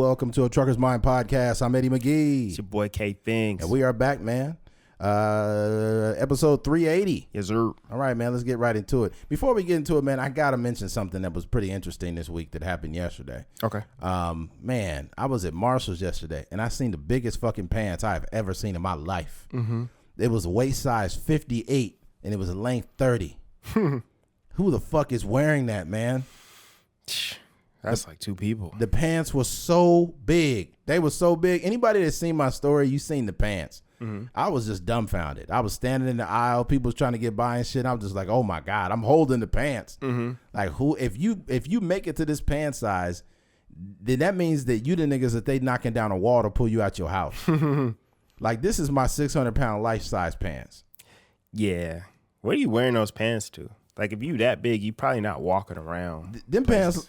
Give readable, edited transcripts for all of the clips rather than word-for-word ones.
welcome to a Trucker's Mind podcast. I'm Eddie McGee. It's your boy K Things. And we are back, man. Episode 380. Yes, sir. All right, man, let's get right into it. Before we get into it, man, I got to mention something that was pretty interesting this week that happened yesterday. Okay. Man, I was at Marshall's yesterday, and I seen the biggest fucking pants I've ever seen in my life. Mm-hmm. It was a waist size 58, and it was a length 30. Who the fuck is wearing that, man? That's like two people. The pants were so big. They were so big. Anybody that's seen my story, you seen the pants. Mm-hmm. I was just dumbfounded. I was standing in the aisle. People was trying to get by and shit. I was just like, oh my God, I'm holding the pants. Mm-hmm. Like, who? If you make it to this pant size, then that means that you the niggas that they knocking down a wall to pull you out your house. Like, this is my 600-pound life size pants. Yeah. What are you wearing those pants to? Like, if you that big, you probably not walking around. Them pants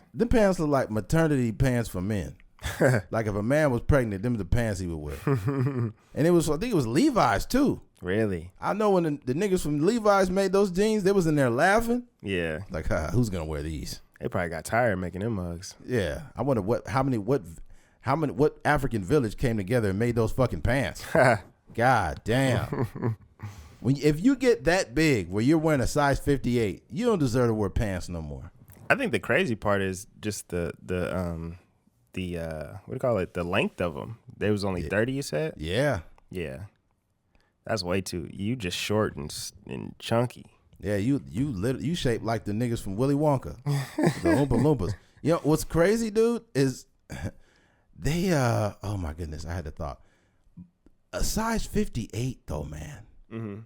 look like maternity pants for men. Like, if a man was pregnant, them are the pants he would wear. And I think it was Levi's too. Really? I know when the niggas from Levi's made those jeans, they was in there laughing. Yeah. Like, who's gonna wear these? They probably got tired making them mugs. Yeah. I wonder what African village came together and made those fucking pants. God damn. If you get that big where you're wearing a size 58, you don't deserve to wear pants no more. I think the crazy part is just the what do you call it? The length of them. There was only 30, you said? Yeah. Yeah. That's way too. You just short and chunky. Yeah, you shaped like the niggas from Willy Wonka, the Oompa Loompas. You know what's crazy, dude, is they oh my goodness, I had a thought. A size 58 though, man. Mm-hmm.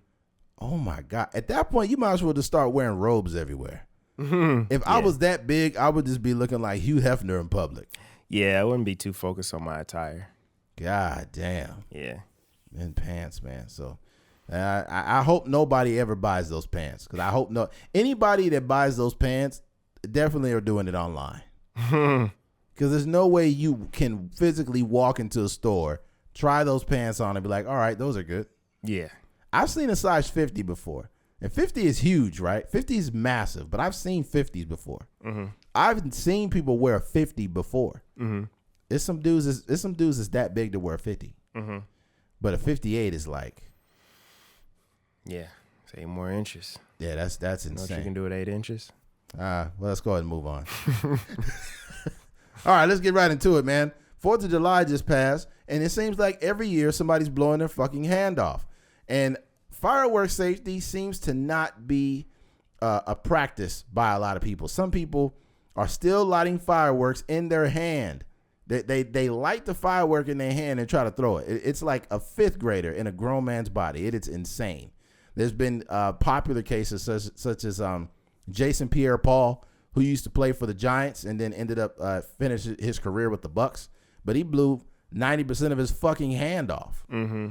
Oh my God! At that point, you might as well just start wearing robes everywhere. Mm-hmm. If I was that big, I would just be looking like Hugh Hefner in public. Yeah, I wouldn't be too focused on my attire. God damn. Yeah. In pants, man. So I hope nobody ever buys those pants, because I hope anybody that buys those pants definitely are doing it online. Because there's no way you can physically walk into a store, try those pants on, and be like, all right, those are good. Yeah. I've seen a size 50 before. And 50 is huge, right? 50 is massive, but I've seen 50s before. Mm-hmm. I've seen people wear a 50 before. Mm-hmm. It's some dudes that's that big to wear a 50. Mm-hmm. But a 58 is like, yeah, it's 8 more inches. Yeah, that's insane. Know what you can do at 8 inches? Well, let's go ahead and move on. All right, let's get right into it, man. 4th of July just passed, and it seems like every year somebody's blowing their fucking hand off. And fireworks safety seems to not be a practice by a lot of people. Some people are still lighting fireworks in their hand. They light the firework in their hand and try to throw it. It's like a 5th grader in a grown man's body. It's insane. There's been popular cases such as Jason Pierre-Paul, who used to play for the Giants and then ended up finishing his career with the Bucks. But he blew 90% of his fucking hand off. Mm-hmm.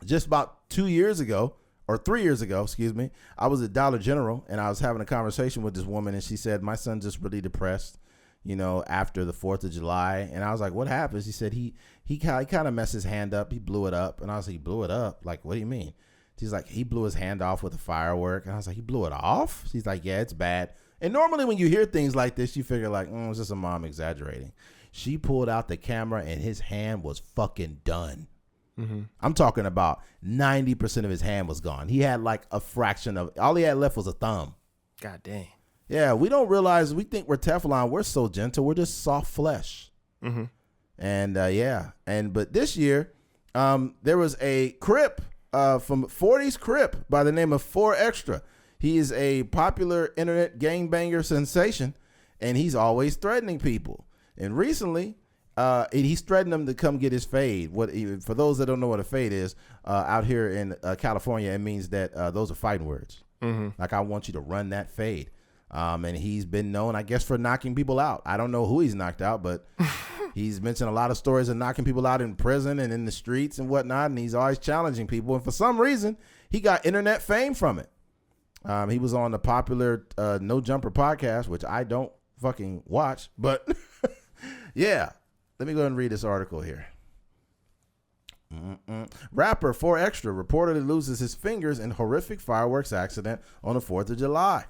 Just about 3 years ago, excuse me, I was at Dollar General and I was having a conversation with this woman, and she said, my son's just really depressed, after the 4th of July. And I was like, what happened? She said he kind of messed his hand up. He blew it up. And I was like, he blew it up? Like, what do you mean? She's like, he blew his hand off with a firework. And I was like, he blew it off? She's like, yeah, it's bad. And normally when you hear things like this, you figure like, it's just a mom exaggerating. She pulled out the camera and his hand was fucking done. Mm-hmm. I'm talking about 90% of his hand was gone. He had like a fraction of, all he had left was a thumb. God dang. Yeah, we don't realize, we think we're Teflon. We're so gentle. We're just soft flesh. Mm-hmm. And but this year, there was a Crip from 40's Crip by the name of 4 Extra. He is a popular internet gangbanger sensation, and he's always threatening people. And recently, he's threatened them to come get his fade. For those that don't know what a fade is, out here in California, it means that those are fighting words. Mm-hmm. Like, I want you to run that fade. And he's been known, I guess, for knocking people out. I don't know who he's knocked out, but he's mentioned a lot of stories of knocking people out in prison and in the streets and whatnot. And he's always challenging people. And for some reason, he got internet fame from it. He was on the popular No Jumper podcast, which I don't fucking watch, but yeah. Let me go ahead and read this article here. Rapper 4 Extra reportedly loses his fingers in horrific fireworks accident on the 4th of July.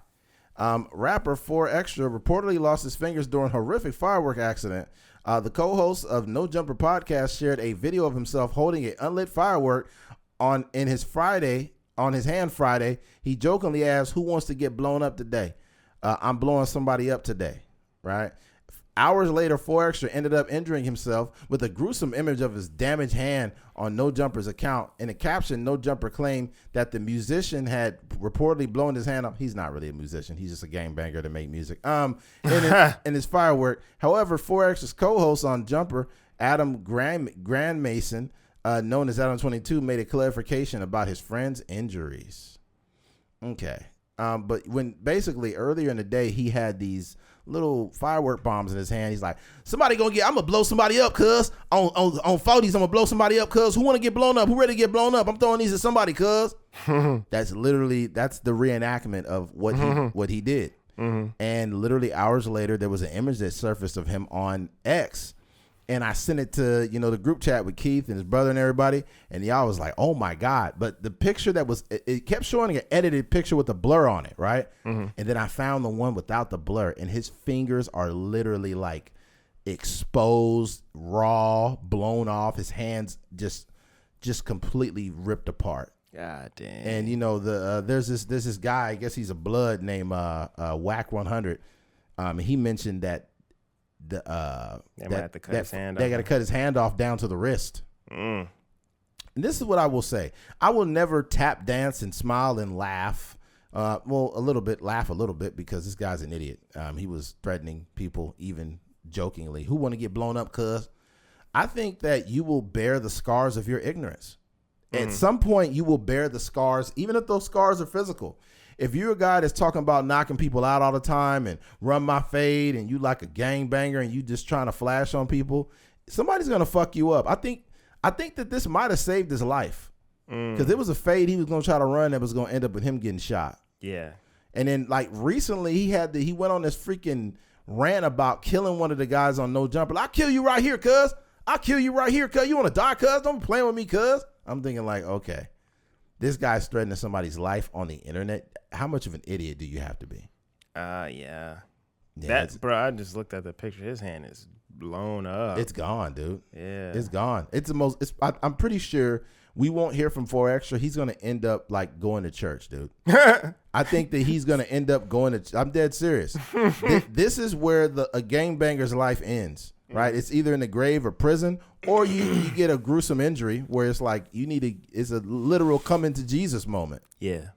Rapper 4 Extra reportedly lost his fingers during horrific firework accident The co-host of No Jumper podcast shared a video of himself holding an unlit firework on his hand Friday. He jokingly asked, "Who wants to get blown up today?" I'm blowing somebody up today, right? Hours later, 4Extra ended up injuring himself with a gruesome image of his damaged hand on No Jumper's account. In a caption, No Jumper claimed that the musician had reportedly blown his hand up. He's not really a musician. He's just a gangbanger to make music. In his firework. However, 4Extra's co-host on Jumper, Adam Grandmason, known as Adam 22, made a clarification about his friend's injuries. Okay. But when basically earlier in the day, he had these little firework bombs in his hand. He's like, I'm gonna blow somebody up, cuz. On 40s, I'm gonna blow somebody up, cuz. Who wanna get blown up? Who ready to get blown up? I'm throwing these at somebody, cuz. That's the reenactment of what he did. Mm-hmm. And literally hours later, there was an image that surfaced of him on X. And I sent it to, the group chat with Keith and his brother and everybody. And y'all was like, oh my God. But the picture it kept showing an edited picture with a blur on it, right? Mm-hmm. And then I found the one without the blur. And his fingers are literally like exposed, raw, blown off. His hands just completely ripped apart. God damn. And there's this guy, I guess he's a blood, named Whack 100. He mentioned that they got to cut his hand off down to the wrist. And this is what I will say: I will never tap dance and smile and laugh. Laugh a little bit because this guy's an idiot. He was threatening people, even jokingly. Who want to get blown up? Cuz I think that you will bear the scars of your ignorance. At some point, you will bear the scars, even if those scars are physical. If you're a guy that's talking about knocking people out all the time and run my fade and you like a gangbanger and you just trying to flash on people, somebody's going to fuck you up. I think that this might have saved his life because it was a fade he was going to try to run that was going to end up with him getting shot. Yeah. And then like recently he went on this freaking rant about killing one of the guys on No Jumper. I'll kill you right here, cuz. I'll kill you right here, cuz. You want to die, cuz? Don't be playing with me, cuz. I'm thinking like, okay. This guy's threatening somebody's life on the internet. How much of an idiot do you have to be? Yeah. Bro, I just looked at the picture. His hand is blown up. It's gone, dude. Yeah. It's gone. I'm pretty sure we won't hear from 4Extra. He's going to end up like going to church, dude. I think that he's going to end up going to, I'm dead serious. This is where a gangbanger's life ends, right? It's either in the grave or prison, or you get a gruesome injury where it's like it's a literal come into Jesus moment. Yeah.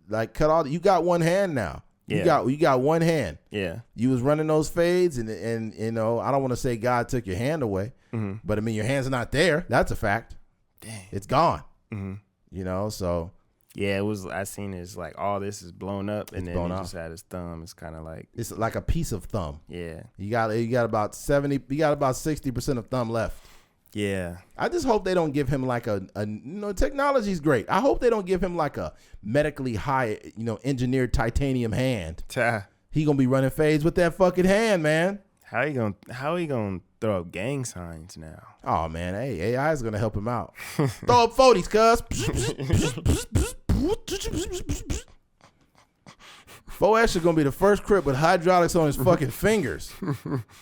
Like you got one hand now. Yeah. You got one hand. Yeah. You was running those fades and I don't want to say God took your hand away, but I mean your hand's not there. That's a fact. Dang. It's gone. So yeah, it was. I seen it's like all this is blown up, and then he just had his thumb. It's kind of like it's like a piece of thumb. Yeah, you got about 70. You got about 60% of thumb left. Yeah, I just hope they don't give him like technology's great. I hope they don't give him like a medically high, engineered titanium hand. He gonna be running fades with that fucking hand, man. How he gonna throw up gang signs now? Oh man, hey, AI is gonna help him out. Throw up 40s, cuz. 4Extra gonna be the first Crip with hydraulics on his fucking fingers.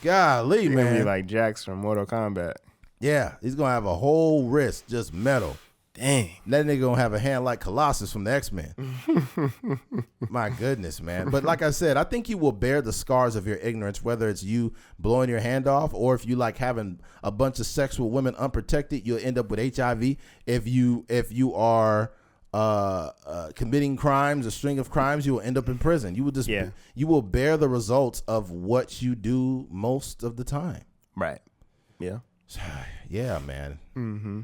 Golly, man. Gonna be like Jax from Mortal Kombat. Yeah, he's gonna have a whole wrist just metal. Dang. That nigga gonna have a hand like Colossus from the X-Men. My goodness, man. But like I said, I think you will bear the scars of your ignorance, whether it's you blowing your hand off or if you like having a bunch of sex with women unprotected, you'll end up with HIV. If you are committing crimes, a string of crimes, you will end up in prison. You will you will bear the results of what you do most of the time. Right. Yeah. Yeah, man. Mm-hmm.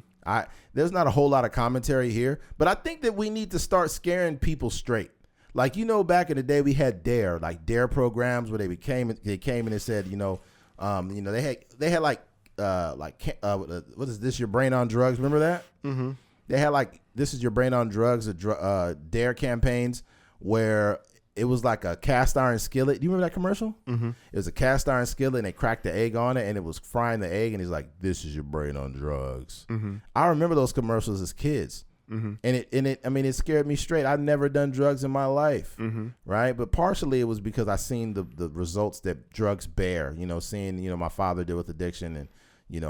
There's not a whole lot of commentary here, but I think that we need to start scaring people straight. Like, back in the day we had DARE programs where they came and they said, they had like what is this, your brain on drugs? Remember that? Mm-hmm. They had like, this is your brain on drugs, DARE campaigns where it was like a cast iron skillet. Do you remember that commercial? Mm-hmm. It was a cast iron skillet and they cracked the egg on it and it was frying the egg and he's like, this is your brain on drugs. Mm-hmm. I remember those commercials as kids. and it scared me straight. I'd never done drugs in my life, right? But partially it was because I seen the results that drugs bear. Seeing my father deal with addiction, and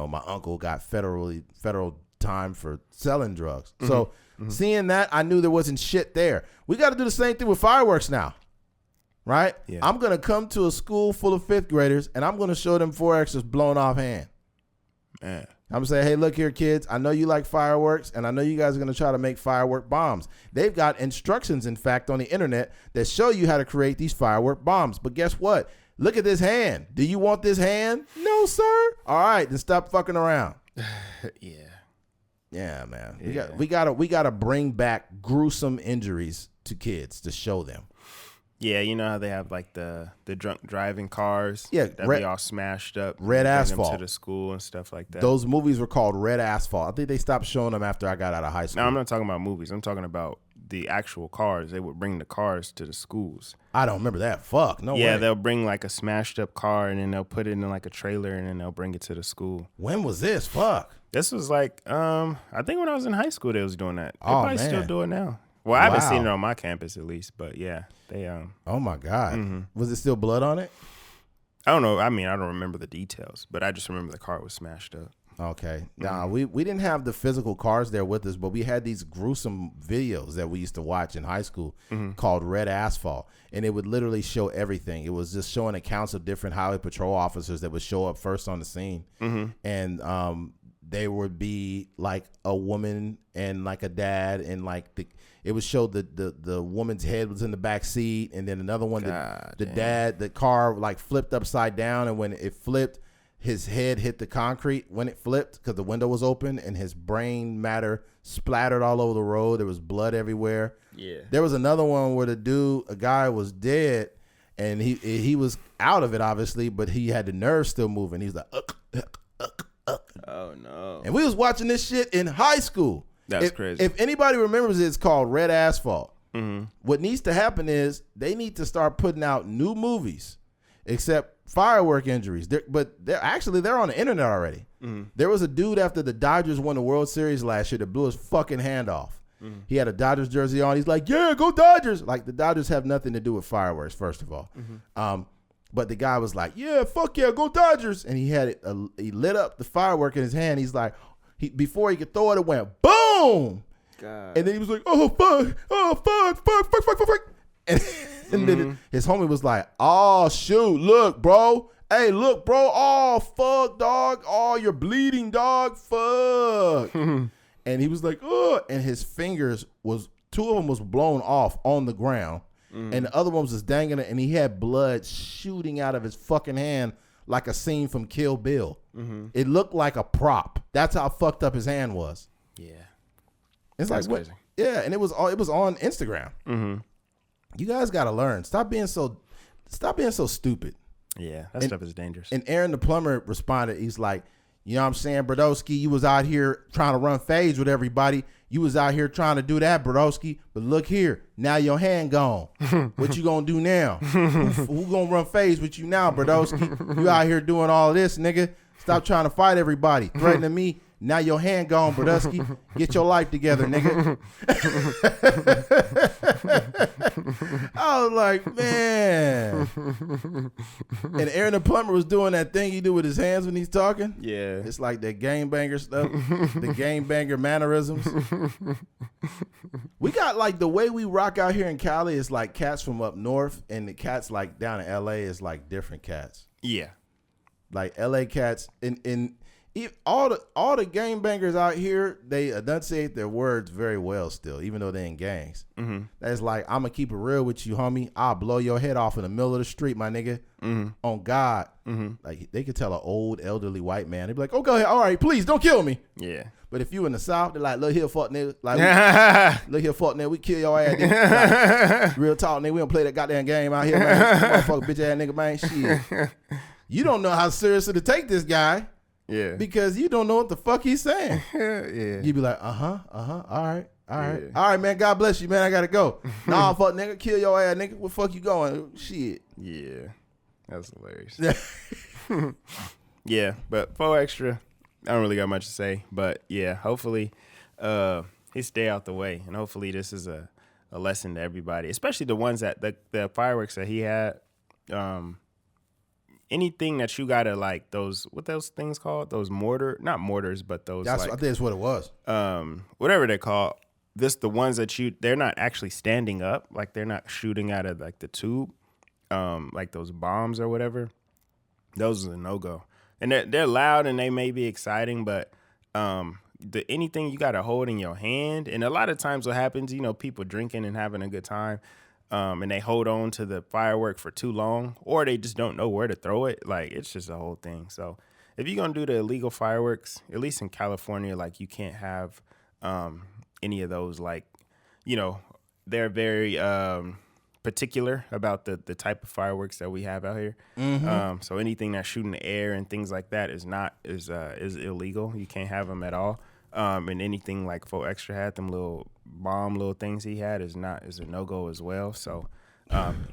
my uncle got federal time for selling drugs. So seeing that, I knew there wasn't shit there. We got to do the same thing with fireworks now, right? Yeah. I'm gonna come to a school full of 5th graders, and I'm gonna show them 4X's blown off hand. Man. I'm going to say, hey, look here, kids. I know you like fireworks, and I know you guys are going to try to make firework bombs. They've got instructions, in fact, on the internet that show you how to create these firework bombs. But guess what? Look at this hand. Do you want this hand? No, sir. All right, then stop fucking around. Yeah, man. Yeah. We gotta bring back gruesome injuries to kids to show them. Yeah, you know how they have like the drunk driving cars? Yeah, that they all smashed up. Red Asphalt. Them to the school and stuff like that. Those movies were called Red Asphalt. I think they stopped showing them after I got out of high school. No, I'm not talking about movies. I'm talking about the actual cars. They would bring the cars to the schools. I don't remember that. Fuck, no way. Yeah, they'll bring like a smashed up car, and then they'll put it in like a trailer, and then they'll bring it to the school. When was this? Fuck. This was like, I think when I was in high school, they was doing that. They probably still do it now. Well, I haven't seen it on my campus at least, but yeah, they Oh my God. Was it still blood on it? I don't know. I mean, I don't remember the details, but I just remember the car was smashed up. Okay. Nah, we didn't have the physical cars there with us, but we had these gruesome videos that we used to watch in high school called Red Asphalt, and it would literally show everything. It was just showing accounts of different highway patrol officers that would show up first on the scene, and they would be like a woman and like a dad, and like it would show the woman's head was in the back seat, and then another one, the car like flipped upside down, and when it flipped, his head hit the concrete when it flipped because the window was open, and his brain matter splattered all over the road. There was blood everywhere. Yeah. There was another one where a guy was dead, and he was out of it obviously, but he had the nerves still moving. He's like, oh no. And we was watching this shit in high school. That's crazy. If anybody remembers it, it's called Red Asphalt. What needs to happen is they need to start putting out new movies, except firework injuries. They're on the internet already. There was a dude after the Dodgers won the World Series last year that blew his fucking hand off. He had a Dodgers jersey on. He's like, yeah, go Dodgers. Like, the Dodgers have nothing to do with fireworks, first of all. But the guy was like, yeah, fuck yeah, go Dodgers. And he had it. He lit up the firework in his hand. He's like, before he could throw it, it went boom. God. And then he was like, oh, fuck. And then his homie was like, oh, shoot, look, bro. Hey, look, bro. Oh, fuck, dog. Oh, you're bleeding, dog. Fuck. And he was like, oh. And his fingers two of them was blown off on the ground. And the other one was just dangling it, and he had blood shooting out of his fucking hand like a scene from Kill Bill. It looked like a prop. That's how fucked up his hand was. Yeah. It's that's like, what? Crazy. Yeah, and it was on Instagram. You guys got to learn. Stop being so stupid. Yeah, that stuff is dangerous. And Aaron the plumber responded. He's like, you know what I'm saying, Brodowski, you was out here trying to run fades with everybody. You was out here trying to do that, Brodowski. But look here, now your hand gone. What you gonna do now? Who gonna run fades with you now, Brodowski? You out here doing all this, nigga. Stop trying to fight everybody. Threatening me. Now your hand gone, Brodowski. Get your life together, nigga. I was like, man. And Aaron the plumber was doing that thing he do with his hands when he's talking. Yeah. It's like that game banger stuff. The game banger mannerisms. We got like the way we rock out here in Cali is like cats from up north, and the cats like down in LA is like different cats. Yeah. Like LA cats in all the gang bangers out here, they enunciate their words very well still, even though they're in gangs. That's like, I'm gonna keep it real with you, homie. I'll blow your head off in the middle of the street, my nigga. On God. Like, they could tell an old elderly white man, they'd be like, oh, go ahead, all right, please don't kill me. Yeah. But if you in the South, they're like, look here, fuck nigga. Like, look here, fuck nigga, we kill your ass, nigga. Like, real talk, nigga, we don't play that goddamn game out here, man. Motherfucker, bitch ass nigga, man. Shit. You don't know how seriously to take this guy. Yeah. Because you don't know what the fuck he's saying. Yeah. You be like, all right. Yeah. All right, man. God bless you, man. I gotta go. Nah, fuck nigga, kill your ass, nigga. Where the fuck you going? Shit. Yeah. That's hilarious. Yeah, but 4 Extra, I don't really got much to say. But yeah, hopefully he stay out the way, and hopefully this is a lesson to everybody, especially the ones that the fireworks that he had. Anything that you gotta like those what those things called? Those not mortars, but those I think that's what it was. Whatever they're called. The ones that they're not actually standing up, like they're not shooting out of like the tube, like those bombs or whatever. Those are a no-go. And they're loud and they may be exciting, but anything you got to hold in your hand. And a lot of times what happens, people drinking and having a good time, and they hold on to the firework for too long, or they just don't know where to throw it. Like, it's just a whole thing. So if you're going to do the illegal fireworks, at least in California, like you can't have any of those, like, they're very particular about the type of fireworks that we have out here. Mm-hmm. So anything that's shooting the air and things like that is illegal. You can't have them at all. And anything like Fo Extra had, them little things he had is a no-go as well. So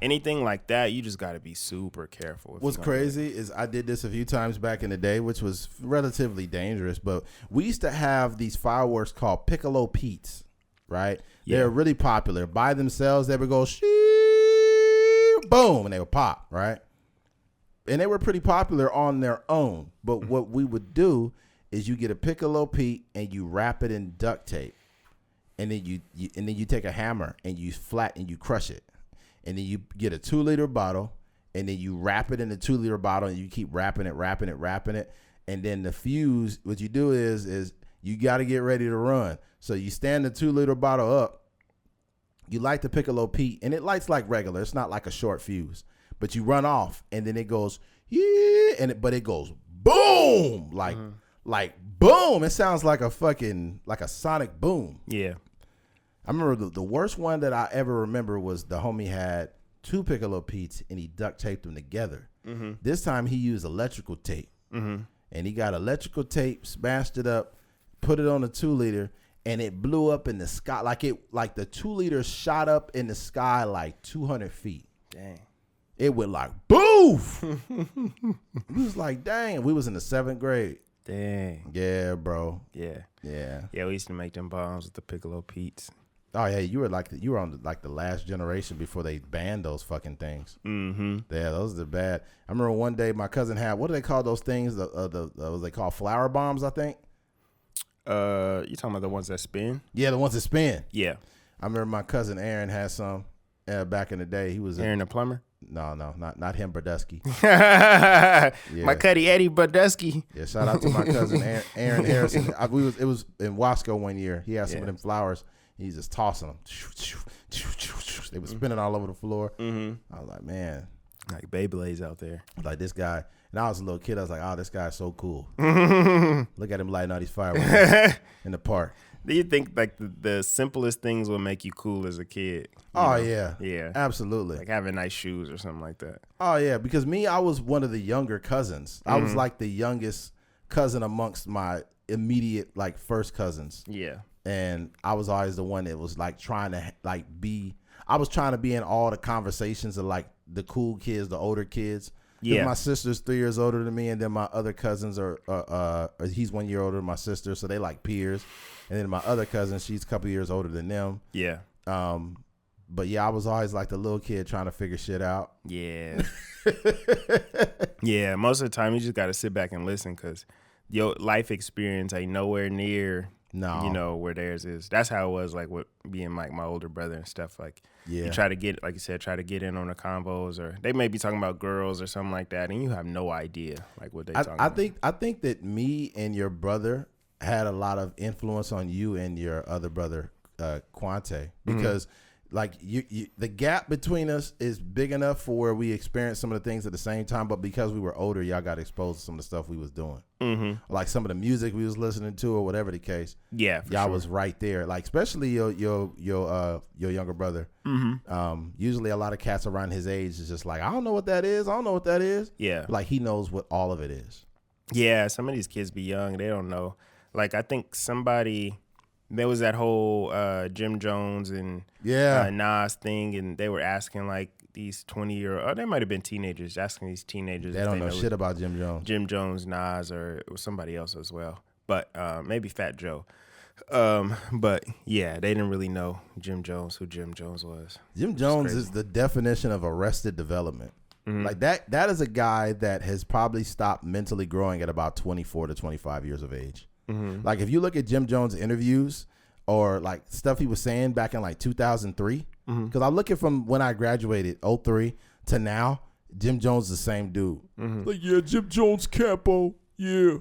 anything like that, you just got to be super careful. What's crazy is I did this a few times back in the day, which was relatively dangerous, but we used to have these fireworks called Piccolo Pete's, right? Yeah. They're really popular. By themselves, they would go, boom, and they would pop, right? And they were pretty popular on their own. But what we would do is you get a Piccolo Pete and you wrap it in duct tape. And then you take a hammer and you crush it. And then you get a 2-liter bottle and then you wrap it in the 2-liter bottle and you keep wrapping it. And then the fuse, what you do is you got to get ready to run. So you stand the 2-liter bottle up, you light the Piccolo Pete, and it lights like regular. It's not like a short fuse. But you run off, and then it goes, yeah, but it goes boom, like boom. It sounds like like a sonic boom. Yeah. I remember the worst one that I ever remember was the homie had 2 Piccolo Petes, and he duct taped them together. Mm-hmm. This time he used electrical tape. Mm-hmm. And he got electrical tape, smashed it up, put it on a 2-liter, and it blew up in the sky. Like the 2-liter shot up in the sky like 200 feet. Dang. It went like, boof. We was like, dang. We was in the 7th grade. Dang. Yeah, bro. Yeah. Yeah. Yeah, we used to make them bombs with the Piccolo Petes. Oh, yeah. You were on the last generation before they banned those fucking things. Mm-hmm. Yeah, those are bad. I remember one day my cousin had, what do they call those things? What they call flower bombs, I think. You talking about the ones that spin? Yeah, the ones that spin. Yeah. I remember my cousin Aaron had some back in the day. He was Aaron the plumber? No, not him, Burdusky. Yeah. My cuddy Eddie Burdusky. Yeah, shout out to my cousin Aaron Harrison. It was in Wasco one year. He had some of them flowers. He's just tossing them. They were spinning all over the floor. Mm-hmm. I was like, man. Like Beyblades out there. Like this guy. And I was a little kid. I was like, oh, this guy's so cool. Look at him lighting all these fireworks in the park. Do you think like the simplest things will make you cool as a kid? Oh, yeah. Yeah. Absolutely. Like having nice shoes or something like that. Oh, yeah. Because I was one of the younger cousins. I was like the youngest cousin amongst my immediate like first cousins. Yeah. And I was always the one that was like trying to like I was trying to be in all the conversations of like the cool kids, the older kids. Yeah. My sister's 3 years older than me, and then my other cousins he's 1 year older than my sister, so they like peers. And then my other cousin, she's a couple years older than them. Yeah. But yeah, I was always like the little kid trying to figure shit out. Yeah. Yeah. Most of the time, you just got to sit back and listen because your life experience ain't nowhere near. No, where theirs is. That's how it was like with being like my older brother and stuff. Like, you try to get, like you said, in on the convos, or they may be talking about girls or something like that, and you have no idea like what they talking about. I think that me and your brother had a lot of influence on you and your other brother, Quante, because like the gap between us is big enough for where we experienced some of the things at the same time, but because we were older, y'all got exposed to some of the stuff we was doing. Mm-hmm. Like some of the music we was listening to or whatever the case. Yeah, y'all was right there. Like especially your younger brother. Mm-hmm. Usually a lot of cats around his age is just like, I don't know what that is. Yeah. Like he knows what all of it is. Yeah, some of these kids be young, they don't know. Like I think there was that whole Jim Jones and Nas thing, and they were asking like these 20-year-old, they might have been teenagers, asking these teenagers. They don't know shit about Jim Jones. Jim Jones, Nas, or it was somebody else as well, but maybe Fat Joe. But yeah, they didn't really know who Jim Jones was. Jim Jones is the definition of arrested development. Like that is a guy that has probably stopped mentally growing at about 24 to 25 years of age. Like if you look at Jim Jones interviews or like stuff he was saying back in like 2003, because I'm looking from when I graduated 03 to now, Jim Jones is the same dude. Like, yeah, Jim Jones capo, yeah.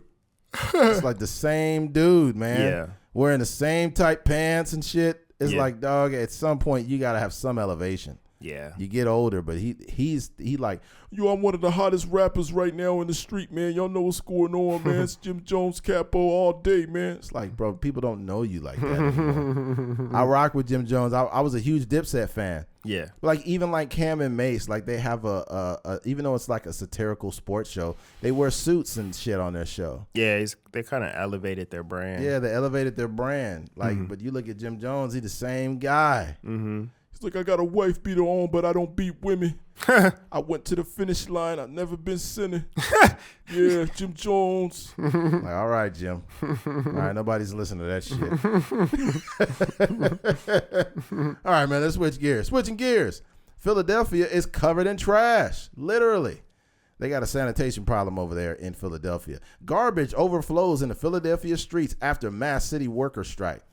It's like the same dude, man. Yeah. Wearing the same type pants and shit. It's like, dog, at some point you gotta have some elevation. Yeah. You get older, but he's like, yo, I'm one of the hottest rappers right now in the street, man. Y'all know what's going on, man. It's Jim Jones capo all day, man. It's like, bro, people don't know you like that anymore. I rock with Jim Jones. I was a huge Dipset fan. Yeah. Like even like Cam and Mace, like they have a even though it's like a satirical sports show, they wear suits and shit on their show. Yeah, they kind of elevated their brand. Yeah, they elevated their brand. Like, but you look at Jim Jones, he's the same guy. He's like, I got a wife beater on, but I don't beat women. I went to the finish line. I've never been sinning. Yeah, Jim Jones. Like, all right, Jim. All right, nobody's listening to that shit. All right, man, let's switch gears. Switching gears. Philadelphia is covered in trash, literally. They got a sanitation problem over there in Philadelphia. Garbage overflows into Philadelphia streets after mass city worker strike.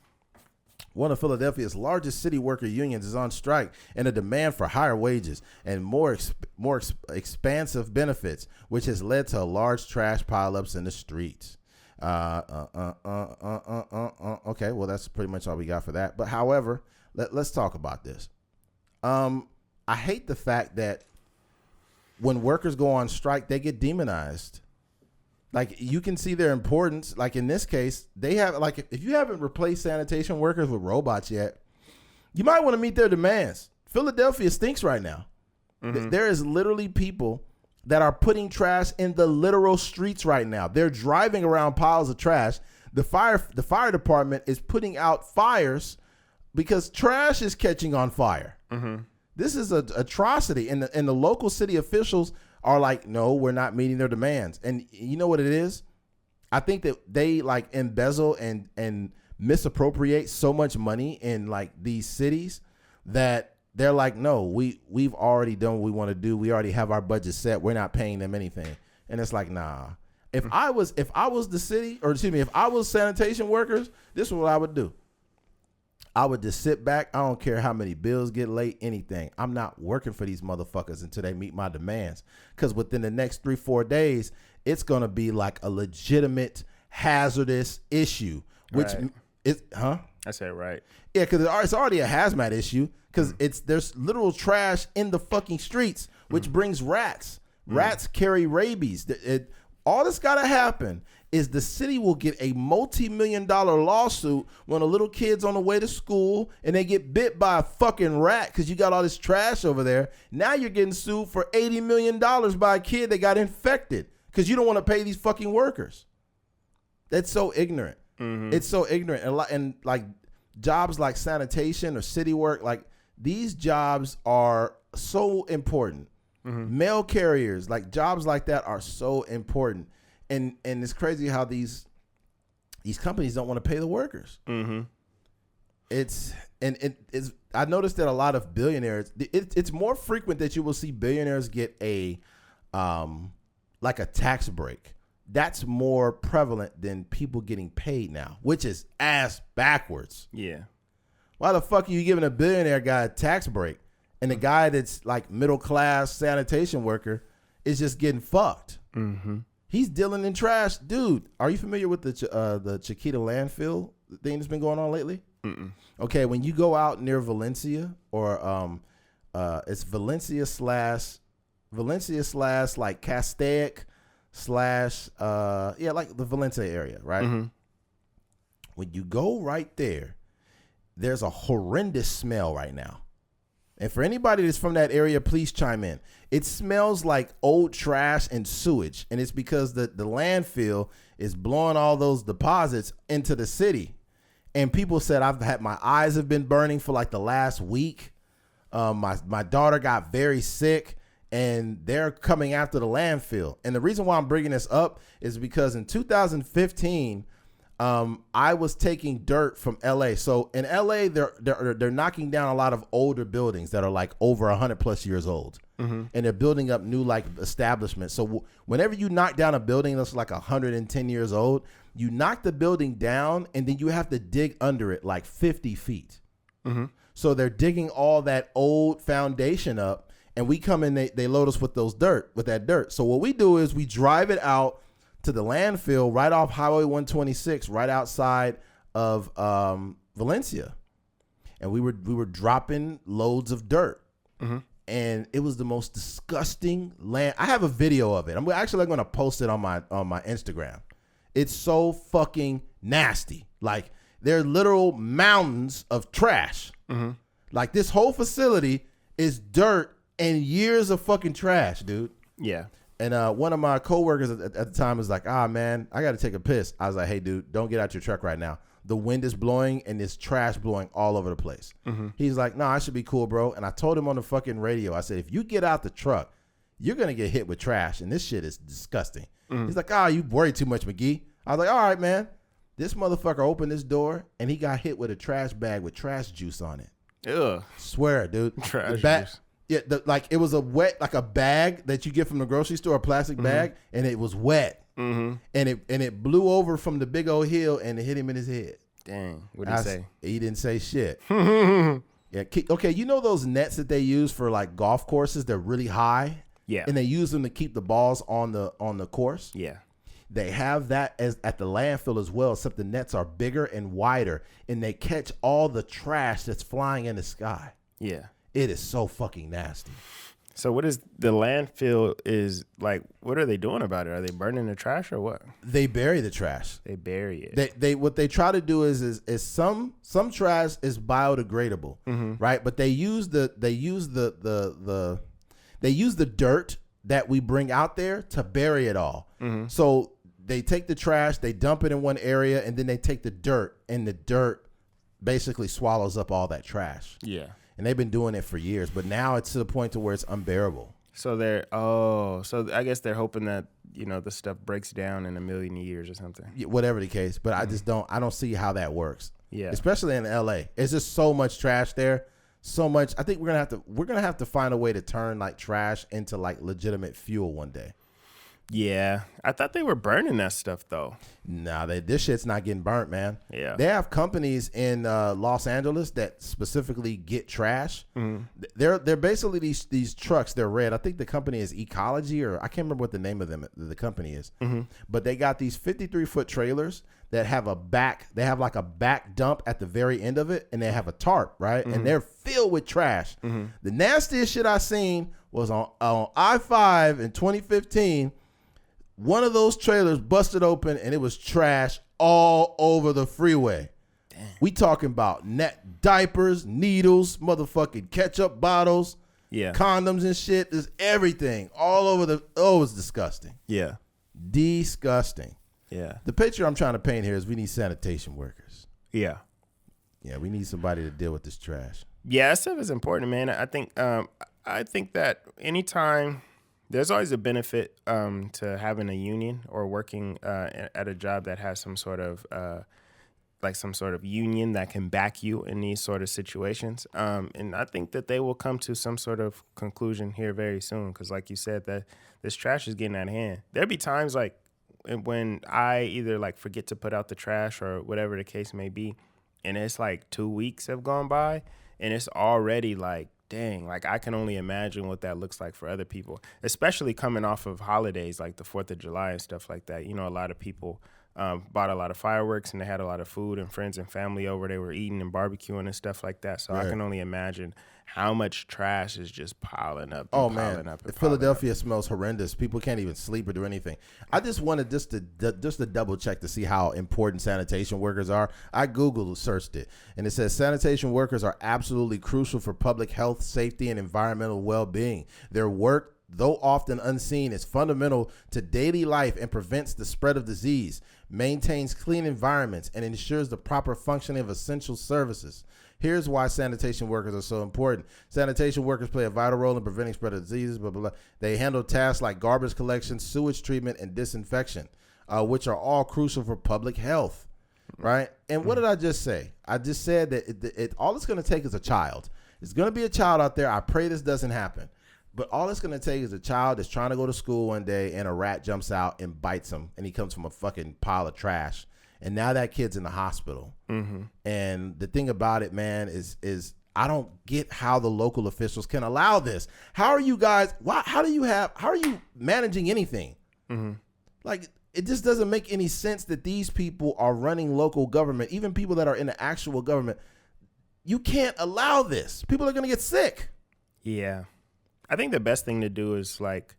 One of Philadelphia's largest city worker unions is on strike in a demand for higher wages and more expansive benefits, which has led to large trash pileups in the streets. Okay, well, that's pretty much all we got for that. But however, let's talk about this. I hate the fact that when workers go on strike, they get demonized. Like, you can see their importance. Like, in this case, they have, like, if you haven't replaced sanitation workers with robots yet, you might want to meet their demands. Philadelphia stinks right now. There is literally people that are putting trash in the literal streets right now. They're driving around piles of trash. The fire department is putting out fires because trash is catching on fire. This is an atrocity. And the local city officials are like, no, we're not meeting their demands. And you know what it is? I think that they like embezzle and misappropriate so much money in like these cities that they're like, no, we've already done what we want to do. We already have our budget set. We're not paying them anything. And it's like, nah. If I was the city, or excuse me, if I was sanitation workers, this is what I would do. I would just sit back. I don't care how many bills get late, anything. I'm not working for these motherfuckers until they meet my demands. Because within the next 3-4 days, it's going to be like a legitimate hazardous issue. Which is, I said right. Yeah, because it's already a hazmat issue. Because there's literal trash in the fucking streets, which brings rats. Rats carry rabies. All that's got to happen is the city will get a multi-million-dollar lawsuit when a little kid's on the way to school and they get bit by a fucking rat because you got all this trash over there. Now you're getting sued for $80 million by a kid that got infected because you don't want to pay these fucking workers. That's so ignorant. It's so ignorant. And like jobs like sanitation or city work, like these jobs are so important. Mail carriers, like jobs like that are so important. And it's crazy how these companies don't want to pay the workers. It's I noticed that a lot of billionaires, it's more frequent that you will see billionaires get a like a tax break. That's more prevalent than people getting paid now, which is ass backwards. Yeah. Why the fuck are you giving a billionaire guy a tax break? And the guy that's like middle class sanitation worker is just getting fucked. He's dealing in trash. Dude, are you familiar with the Chiquita landfill thing that's been going on lately? Okay, when you go out near Valencia or it's Valencia slash like Castaic slash like the Valencia area, right? When you go right there, there's a horrendous smell right now. And for anybody that's from that area, please chime in. It smells like old trash and sewage. And it's because the landfill is blowing all those deposits into the city. And people said, my eyes have been burning for like the last week. My daughter got very sick and they're coming after the landfill. And the reason why I'm bringing this up is because in 2015, I was taking dirt from LA. So in LA, they're knocking down a lot of older buildings that are like over 100 plus years old, and they're building up new like establishments. So whenever you knock down a building that's like 110 years old, you knock the building down and then you have to dig under it like 50 feet. So they're digging all that old foundation up, and we come in, they load us with that dirt. So what we do is we drive it out to the landfill right off Highway 126, right outside of Valencia, and we were dropping loads of dirt, and it was the most disgusting land. I have a video of it. I'm actually going to post it on my Instagram. It's so fucking nasty. Like, they're literal mountains of trash. Like, this whole facility is dirt and years of fucking trash, dude. Yeah. And one of my coworkers at the time was like, man, I got to take a piss. I was like, hey, dude, don't get out your truck right now. The wind is blowing and there's trash blowing all over the place. He's like, no, I should be cool, bro. And I told him on the fucking radio, I said, if you get out the truck, you're going to get hit with trash. And this shit is disgusting. He's like, you worry too much, McGee. I was like, all right, man. This motherfucker opened this door and he got hit with a trash bag with trash juice on it. Ugh. Swear, dude. Trash juice. Yeah, like it was like a bag that you get from the grocery store, a plastic bag, and it was wet. And it blew over from the big old hill and it hit him in his head. Dang. What did he say? He didn't say shit. Yeah. Okay, you know those nets that they use for like golf courses? They're really high. Yeah. And they use them to keep the balls on the course. Yeah. They have that at the landfill as well, except the nets are bigger and wider, and they catch all the trash that's flying in the sky. Yeah. It is so fucking nasty. So what is the landfill is like? What are they doing about it? Are they burning the trash or what? They bury the trash. They bury it. They what they try to do is some trash is biodegradable, right? But they use the dirt that we bring out there to bury it all. So they take the trash, they dump it in one area, and then they take the dirt, and the dirt basically swallows up all that trash. Yeah. And they've been doing it for years, but now it's to the point to where it's unbearable. So so I guess they're hoping that, the stuff breaks down in a million years or something. Yeah, whatever the case, but I don't see how that works. Yeah. Especially in LA. It's just so much trash there. So much. I think we're gonna have to find a way to turn like trash into like legitimate fuel one day. Yeah. I thought they were burning that stuff though. Nah, this shit's not getting burnt, man. Yeah. They have companies in Los Angeles that specifically get trash. They're basically these trucks. They're red. I think the company is Ecology, or I can't remember what the name of the company is. But they got these 53-foot trailers that have They have like a back dump at the very end of it, and they have a tarp, right? And they're filled with trash. The nastiest shit I seen was on I-5 in 2015. One of those trailers busted open and it was trash all over the freeway. Damn. We talking about net diapers, needles, motherfucking ketchup bottles, condoms and shit. There's everything all over it was disgusting. Yeah. Disgusting. Yeah. The picture I'm trying to paint here is we need sanitation workers. Yeah. Yeah, we need somebody to deal with this trash. Yeah, that stuff is important, man. I think that anytime there's always a benefit to having a union or working at a job that has some sort of union that can back you in these sort of situations. And I think that they will come to some sort of conclusion here very soon. Because like you said, that this trash is getting out of hand. There'll be times like when I either like forget to put out the trash or whatever the case may be, and it's like 2 weeks have gone by and it's already like, dang, like I can only imagine what that looks like for other people, especially coming off of holidays like the 4th of July and stuff like that. A lot of people bought a lot of fireworks and they had a lot of food and friends and family over. They were eating and barbecuing and stuff like that. So I can only imagine how much trash is just piling up. Philadelphia smells horrendous. People can't even sleep or do anything. I just wanted just to double check to see how important sanitation workers are. I Googled searched it, and it says sanitation workers are absolutely crucial for public health, safety, and environmental well-being. Their work, though often unseen, is fundamental to daily life and prevents the spread of disease, maintains clean environments, and ensures the proper functioning of essential services. Here's why sanitation workers are so important. Sanitation workers play a vital role in preventing spread of diseases, blah, blah, blah. They handle tasks like garbage collection, sewage treatment, and disinfection, which are all crucial for public health. right? And what did I just say? I just said that all it's going to take is a child. It's going to be a child out there. I pray this doesn't happen. But all it's going to take is a child that's trying to go to school one day and a rat jumps out and bites him and he comes from a fucking pile of trash. And now that kid's in the hospital. Mm-hmm. And the thing about it, man, is I don't get how the local officials can allow this. How are you guys, how are you managing anything? Mm-hmm. Like, it just doesn't make any sense that these people are running local government, even people that are in the actual government. You can't allow this. People are going to get sick. Yeah. I think the best thing to do is like,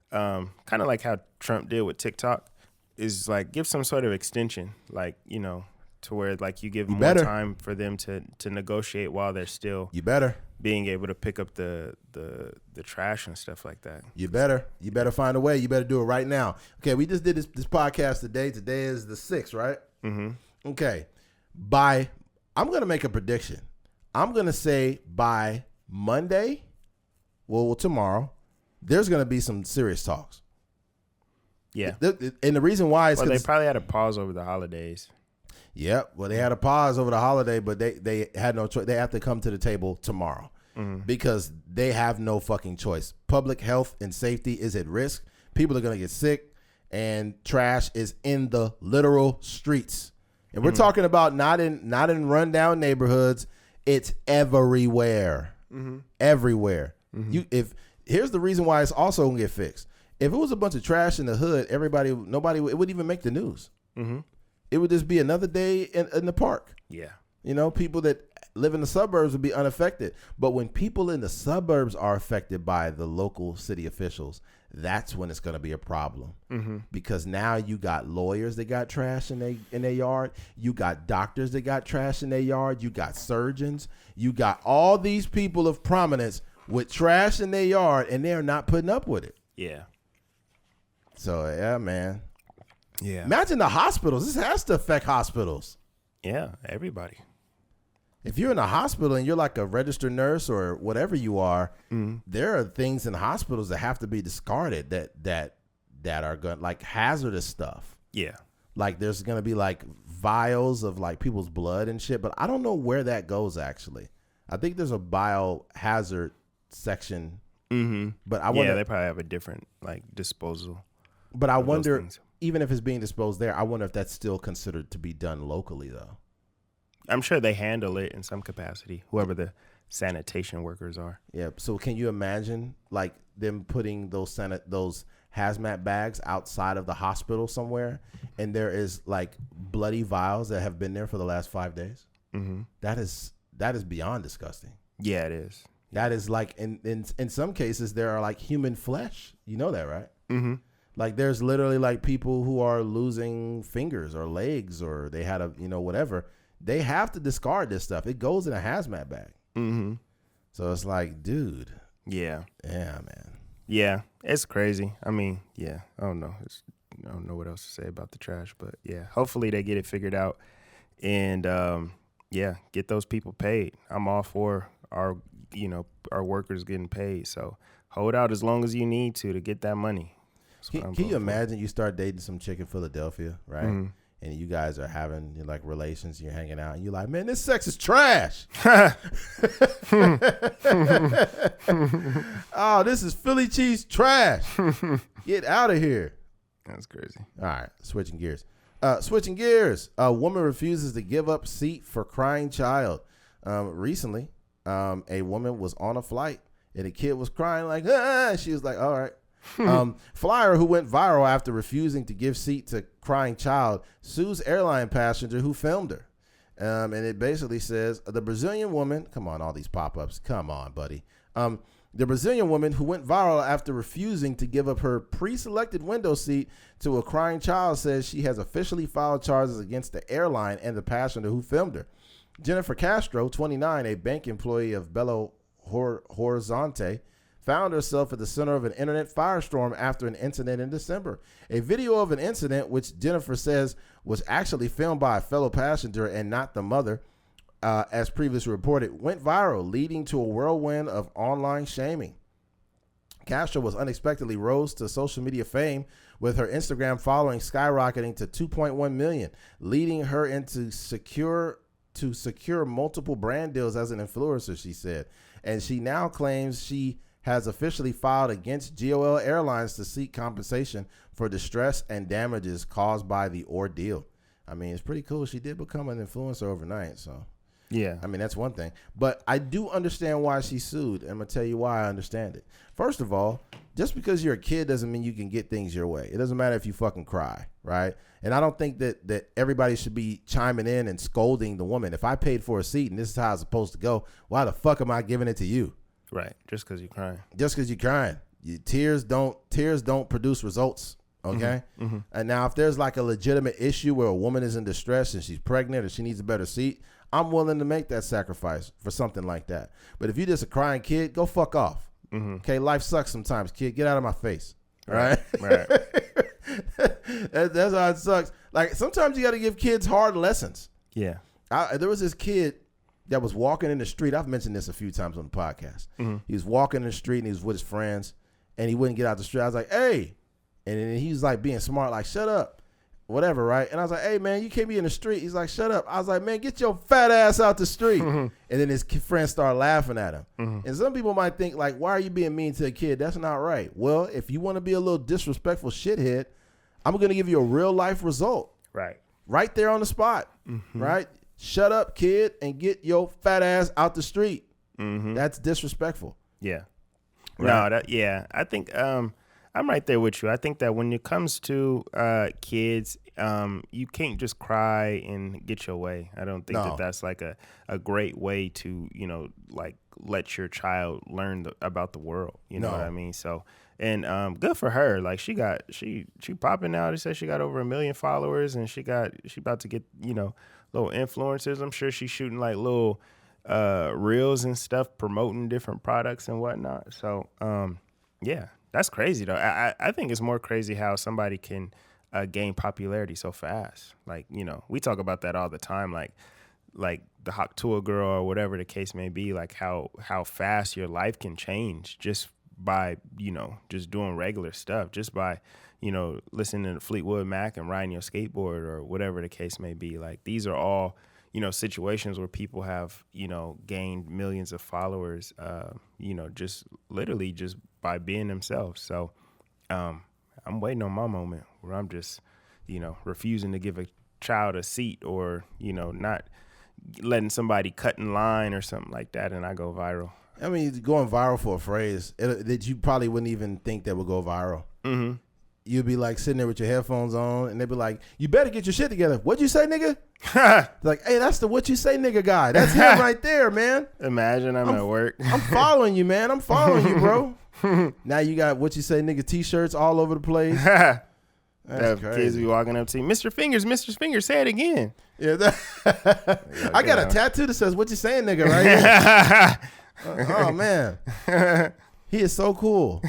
kind of like how Trump did with TikTok, is like give some sort of extension, like, you know, to where like you give more time for them to negotiate while they're still being able to pick up the trash and stuff like that. You better find a way. You better do it right now. Okay, we just did this podcast today. Today is the 6th, right? Mm-hmm. Okay, I'm gonna make a prediction. I'm gonna say by Monday. Well, tomorrow, there's going to be some serious talks. Yeah. And the reason why is they probably had a pause over the holidays. Yep. Well, they had a pause over the holiday, but they had no choice. They have to come to the table tomorrow because they have no fucking choice. Public health and safety is at risk. People are going to get sick, and trash is in the literal streets. And we're talking about not in rundown neighborhoods. It's everywhere. Mm-hmm. Everywhere. Mm-hmm. Here's the reason why it's also gonna get fixed. If it was a bunch of trash in the hood, it wouldn't even make the news. Mm-hmm. It would just be another day in the park. Yeah, you know, people that live in the suburbs would be unaffected. But when people in the suburbs are affected by the local city officials, that's when it's gonna be a problem. Mm-hmm. Because now you got lawyers that got trash in their yard. You got doctors that got trash in their yard. You got surgeons. You got all these people of prominence with trash in their yard, and they're not putting up with it. Yeah. So, yeah, man. Yeah. Imagine the hospitals. This has to affect hospitals. Yeah, everybody. If you're in a hospital and you're like a registered nurse or whatever you are, there are things in hospitals that have to be discarded that are going, like hazardous stuff. Yeah. Like there's going to be like vials of like people's blood and shit, but I don't know where that goes actually. I think there's a biohazard section, but I wonder. Yeah, they probably have a different like disposal. But I wonder, even if it's being disposed there, I wonder if that's still considered to be done locally, though. I'm sure they handle it in some capacity, whoever the sanitation workers are. Yeah. So can you imagine like them putting those hazmat bags outside of the hospital somewhere, and there is like bloody vials that have been there for the last 5 days? Mm-hmm. That is beyond disgusting. Yeah, it is. That is like in some cases there are like human flesh. You know that, right? Mm-hmm. Like there's literally like people who are losing fingers or legs, or they had whatever. They have to discard this stuff. It goes in a hazmat bag. Mm-hmm. So it's like, dude. Yeah. Yeah, man. Yeah, it's crazy. I mean, yeah, I don't know. I don't know what else to say about the trash, but yeah, hopefully they get it figured out and get those people paid. I'm all for our workers getting paid. So hold out as long as you need to get that money. Can you imagine you start dating some chick in Philadelphia, right? Mm-hmm. And you guys are having like relations, you're hanging out, and you're like, man, this sex is trash. Oh, this is Philly cheese trash. Get out of here. That's crazy. All right, switching gears. A woman refuses to give up seat for crying child. Recently, a woman was on a flight and a kid was crying like, ah. She was like, all right. Flyer who went viral after refusing to give seat to crying child sues airline passenger who filmed her. And it basically says the Brazilian woman, come on, all these pop-ups, come on, buddy. The Brazilian woman who went viral after refusing to give up her pre-selected window seat to a crying child says she has officially filed charges against the airline and the passenger who filmed her. Jennifer Castro, 29, a bank employee of Belo Horizonte, found herself at the center of an internet firestorm after an incident in December. A video of an incident, which Jennifer says was actually filmed by a fellow passenger and not the mother, as previously reported, went viral, leading to a whirlwind of online shaming. Castro was unexpectedly rose to social media fame with her Instagram following skyrocketing to 2.1 million, leading her into secure multiple brand deals as an influencer, she said. And she now claims she has officially filed against GOL Airlines to seek compensation for distress and damages caused by the ordeal. I mean, it's pretty cool. She did become an influencer overnight, so yeah. I mean, that's one thing. But I do understand why she sued, and I'm going to tell you why I understand it. First of all, just because you're a kid doesn't mean you can get things your way. It doesn't matter if you fucking cry, right? And I don't think that everybody should be chiming in and scolding the woman. If I paid for a seat and this is how it's supposed to go, why the fuck am I giving it to you? Right, just because you're crying. Just because you're crying. Tears don't produce results. Okay. Mm-hmm. And now if there's like a legitimate issue where a woman is in distress and she's pregnant or she needs a better seat, I'm willing to make that sacrifice for something like that. But if you're just a crying kid, go fuck off. Mm-hmm. Okay. Life sucks sometimes, kid. Get out of my face. Right. Right. That's how it sucks. Like sometimes you got to give kids hard lessons. Yeah. There was this kid that was walking in the street. I've mentioned this a few times on the podcast. Mm-hmm. He was walking in the street and he was with his friends and he wouldn't get out the street. I was like, hey. And then he was like being smart, like, shut up, whatever, right? And I was like, hey, man, you can't be in the street. He's like, shut up. I was like, man, get your fat ass out the street. Mm-hmm. And then his friends started laughing at him. Mm-hmm. And some people might think, like, why are you being mean to a kid? That's not right. Well, if you want to be a little disrespectful shithead, I'm going to give you a real life result. Right. Right there on the spot, mm-hmm. right? Shut up, kid, and get your fat ass out the street. Mm-hmm. That's disrespectful. Yeah. Right? No, I think I'm right there with you. I think that when it comes to kids, you can't just cry and get your way. I don't think that that's like a great way to, like let your child learn about the world. You know what I mean? So, and good for her. Like she popping now. They said she got over 1 million followers and she about to get, little influencers. I'm sure she's shooting like little reels and stuff, promoting different products and whatnot. So, yeah. That's crazy, though. I think it's more crazy how somebody can gain popularity so fast. Like, we talk about that all the time, like the Hawk Tuah girl or whatever the case may be, like how fast your life can change just by, just doing regular stuff, just by, listening to Fleetwood Mac and riding your skateboard or whatever the case may be. Like, these are all, situations where people have, gained millions of followers, just literally just by being themselves. So I'm waiting on my moment where I'm just, refusing to give a child a seat or, not letting somebody cut in line or something like that and I go viral. I mean, going viral for a phrase that you probably wouldn't even think that would go viral. Mm-hmm. You'd be like sitting there with your headphones on and they'd be like, you better get your shit together. What'd you say, nigga? Like, hey, that's the what you say, nigga guy. That's him right there, man. Imagine I'm at work. I'm following you, man. I'm following you, bro. Now you got what you say, nigga t-shirts all over the place. That's crazy. Kids be walking up to you, Mr. Fingers, say it again. Yeah, I got a tattoo that says what you saying, nigga, right here. Oh, man. He is so cool.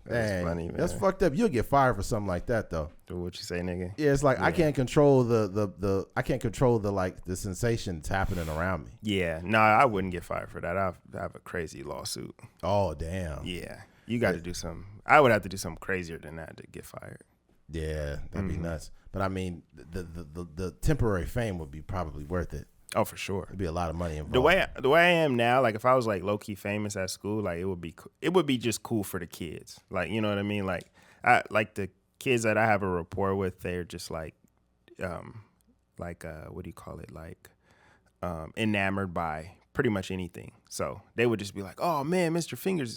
That's funny, man. That's fucked up. You'll get fired for something like that, though. What you say, nigga? Yeah, it's like I can't control the I can't control the sensation that's happening around me. Yeah, no, I wouldn't get fired for that. I have a crazy lawsuit. Oh, damn. Yeah, you got to do something. I would have to do something crazier than that to get fired. Yeah, that'd be nuts. But I mean, the temporary fame would be probably worth it. Oh, for sure. It'd be a lot of money involved. The way I am now, like if I was like low key famous at school, like it would be just cool for the kids. Like, you know what I mean? Like the kids that I have a rapport with, they're just like what do you call it? Like enamored by pretty much anything. So they would just be like, "Oh man, Mr. Fingers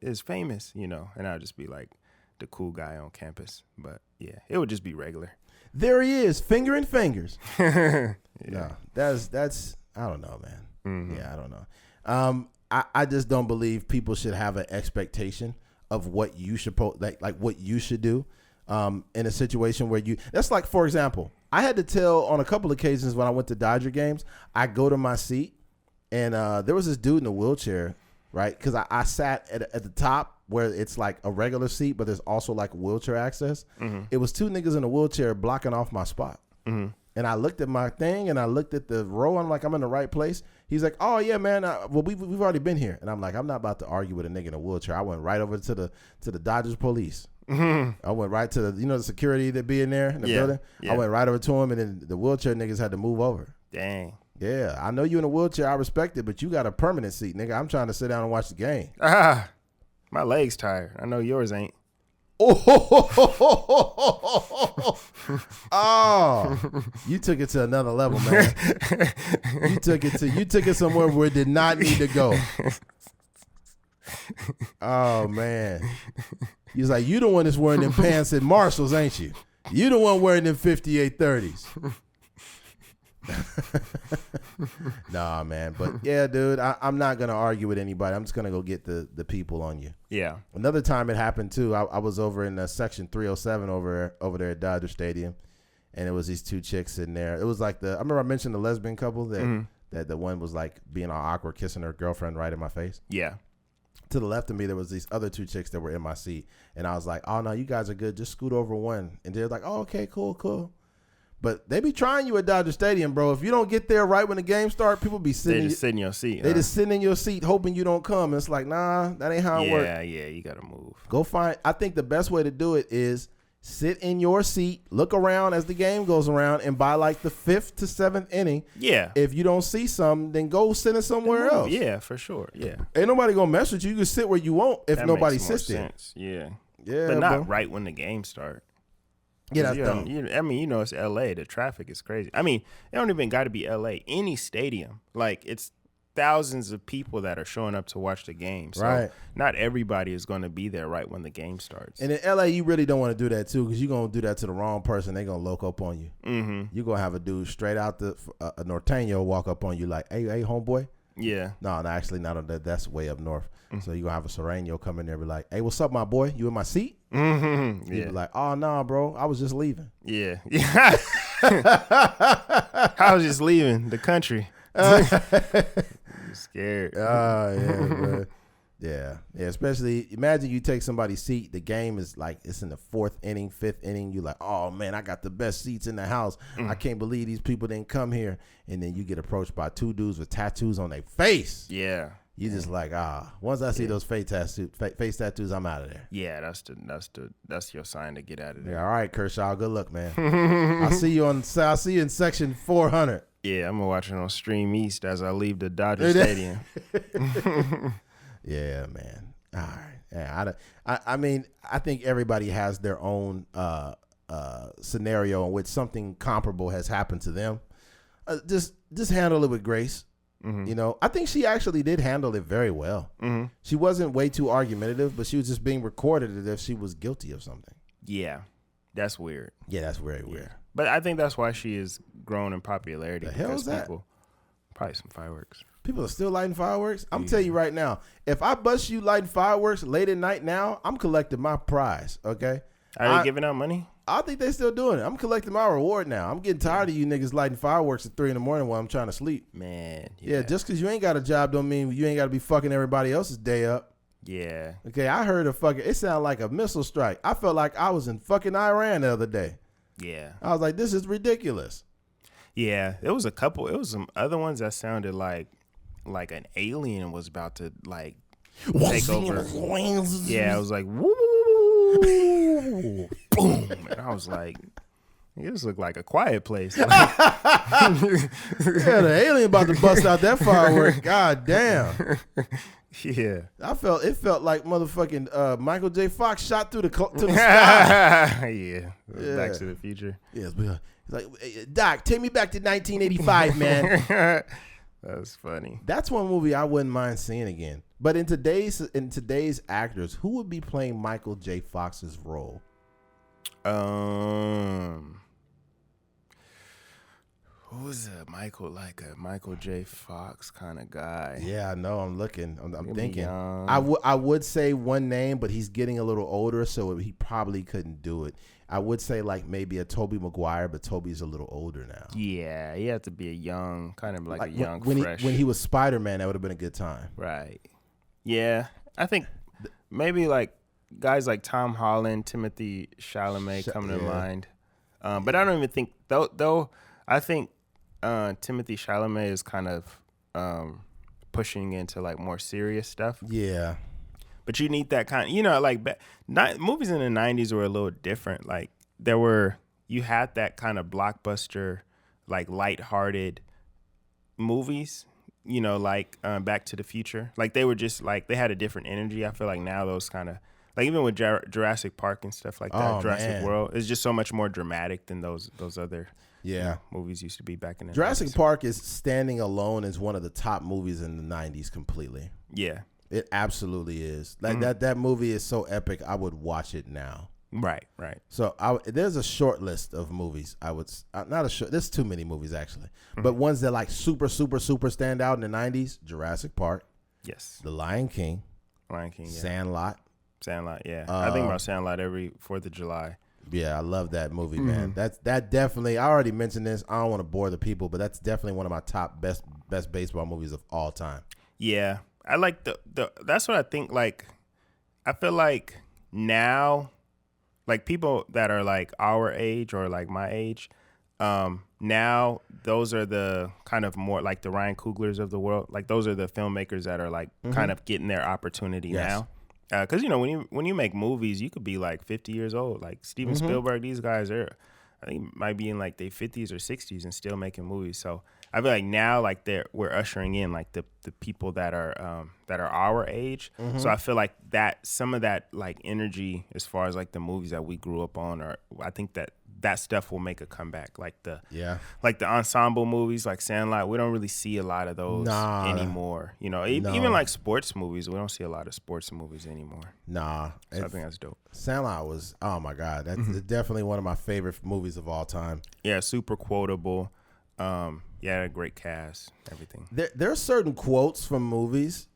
is famous," and I'd just be like the cool guy on campus. But yeah, it would just be regular. There he is, fingering fingers. Yeah. No, that's I don't know, man. Mm-hmm. Yeah, I don't know. I just don't believe people should have an expectation of what you should like what you should do in a situation where that's like, for example, I had to tell on a couple of occasions when I went to Dodger games, I go to my seat and there was this dude in a wheelchair, right? Because I sat at the top where it's like a regular seat, but there's also like wheelchair access. Mm-hmm. It was two niggas in a wheelchair blocking off my spot. Mm-hmm. And I looked at my thing and I looked at the row. I'm like, I'm in the right place. He's like, oh yeah, man. Well, we've already been here. And I'm like, I'm not about to argue with a nigga in a wheelchair. I went right over to the Dodgers police. I went right to the security that be in there in the building. Yeah. I went right over to him, and then the wheelchair niggas had to move over. Dang. Yeah, I know you in a wheelchair. I respect it, but you got a permanent seat, nigga. I'm trying to sit down and watch the game. My leg's tired. I know yours ain't. Oh, you took it to another level, man. You took it somewhere where it did not need to go. Oh man, he's like, you the one that's wearing them pants at Marshalls, ain't you? You the one wearing them 5830s. Nah, man. But yeah, dude, I'm not gonna argue with anybody. I'm just gonna go get the people on you. Yeah. Another time it happened too. I was over in section 307 over there at Dodger Stadium, and it was these two chicks in there. It was like I remember I mentioned the lesbian couple that the one was like being all awkward, kissing her girlfriend right in my face. Yeah. To the left of me, there was these other two chicks that were in my seat, and I was like, "Oh no, you guys are good. Just scoot over one." And they're like, "Oh, okay, cool." But they be trying you at Dodger Stadium, bro. If you don't get there right when the game starts, people be sitting. They just sit in your seat. They just sitting in your seat, hoping you don't come. And it's like, nah, that ain't how it works. Yeah, you gotta move. Go find. I think the best way to do it is sit in your seat, look around as the game goes around, and by like the 5th to 7th inning, if you don't see something, then go sit in somewhere else. Yeah, for sure. Yeah, ain't nobody gonna mess with you. You can sit where you want if that nobody makes more sits there. Sense. Yeah, but not right when the game starts. Yeah, that's dumb. It's L.A. The traffic is crazy. I mean, it don't even got to be L.A. Any stadium, like it's thousands of people that are showing up to watch the game. So not everybody is going to be there right when the game starts. And in L.A., you really don't want to do that too, because you're gonna do that to the wrong person. They're gonna loco up on you. Mm-hmm. You're gonna have a dude straight out a Norteño walk up on you like, hey, homeboy. Yeah. No, actually not on that. That's way up north. So you're going to have a Sereno come in there and be like, hey, what's up, my boy? You in my seat? Mm-hmm. Yeah. You be like, oh, nah, bro. I was just leaving. Yeah. I was just leaving the country. Scared. Yeah, bro. Yeah. Especially, imagine you take somebody's seat. The game is like, it's in the 4th inning, 5th inning. You're like, oh, man, I got the best seats in the house. I can't believe these people didn't come here. And then you get approached by two dudes with tattoos on their face. Yeah. You just like, once I see those face tattoos, I'm out of there. Yeah, that's your sign to get out of there. Yeah, all right, Kershaw, good luck, man. I'll see you in section 400. Yeah, I'm gonna watch it on Stream East as I leave the Dodger Stadium. Yeah, man. All right. Yeah, I mean, I think everybody has their own scenario in which something comparable has happened to them. Just handle it with grace. Mm-hmm. You know, I think she actually did handle it very well. Mm-hmm. She wasn't way too argumentative, but she was just being recorded as if she was guilty of something. Yeah, that's weird. Yeah, that's very weird. But I think that's why she is grown in popularity. The hell is that? Probably some fireworks. People are still lighting fireworks? I'm telling you right now, if I bust you lighting fireworks late at night now, I'm collecting my prize, okay? Are they giving out money? I think they still doing it. I'm collecting my reward now. I'm getting tired of you niggas lighting fireworks at 3 a.m. while I'm trying to sleep. Man. Yeah, just because you ain't got a job don't mean you ain't got to be fucking everybody else's day up. Yeah. Okay, I heard it sounded like a missile strike. I felt like I was in fucking Iran the other day. Yeah. I was like, this is ridiculous. Yeah, there was a couple. It was some other ones that sounded like an alien was about to like take over. Yeah, it was like woo, boom, and I was like, this looked like a quiet place. Yeah, the alien about to bust out that firework. God damn. Yeah, it felt like motherfucking Michael J. Fox shot through the sky. Yeah, Back to the Future. Yes, it's like, Doc, take me back to 1985, man. That's funny. That's one movie I wouldn't mind seeing again. But in today's actors, who would be playing Michael J. Fox's role? Who's a Michael J. Fox kind of guy? Yeah, I know. I'm looking. I'm thinking. I would say one name, but he's getting a little older, so he probably couldn't do it. I would say like maybe a Tobey Maguire, but Tobey's a little older now. Yeah, he had to be a young, kind of like a young, fresh. When he was Spider-Man, that would have been a good time. Right. Yeah, I think maybe like guys like Tom Holland, Timothy Chalamet coming to mind. But I don't even think though I think Timothy Chalamet is kind of pushing into like more serious stuff. Yeah. But you need that kind, like movies in the 90s were a little different. Like you had that kind of blockbuster, like lighthearted movies, like Back to the Future. Like they were just like, they had a different energy. I feel like now those kind of, like even with Jurassic Park and stuff like that, Jurassic World is just so much more dramatic than those other movies used to be back in the Jurassic 90s. Park is standing alone as one of the top movies in the 90s completely. Yeah. It absolutely is. Like that movie is so epic. I would watch it now. Right. So there's a short list of movies. There's too many movies actually, but ones that like super stand out in the 90s: Jurassic Park, yes, The Lion King, yeah. Sandlot, yeah. I think about Sandlot every 4th of July. Yeah, I love that movie, man. That definitely. I already mentioned this. I don't want to bore the people, but that's definitely one of my top best baseball movies of all time. Yeah. I like that's what I think. Like, I feel like now, like people that are like our age or like my age, now those are the kind of more like the Ryan Cooglers of the world. Like those are the filmmakers that are like kind of getting their opportunity now. Because when you make movies, you could be like 50 years old. Like Steven Spielberg, these guys are, I think, might be in like their 50s or 60s and still making movies. So I feel like now, like we're ushering in like the people that are our age. So I feel like that some of that like energy as far as like the movies that we grew up on, or I think that stuff will make a comeback. Like the ensemble movies, like Sandlot, we don't really see a lot of those anymore. Even like sports movies, we don't see a lot of sports movies anymore. Nah, so I think that's dope. Sandlot was, oh my God, that's definitely one of my favorite movies of all time. Yeah, super quotable. A great cast, everything. There are certain quotes from movies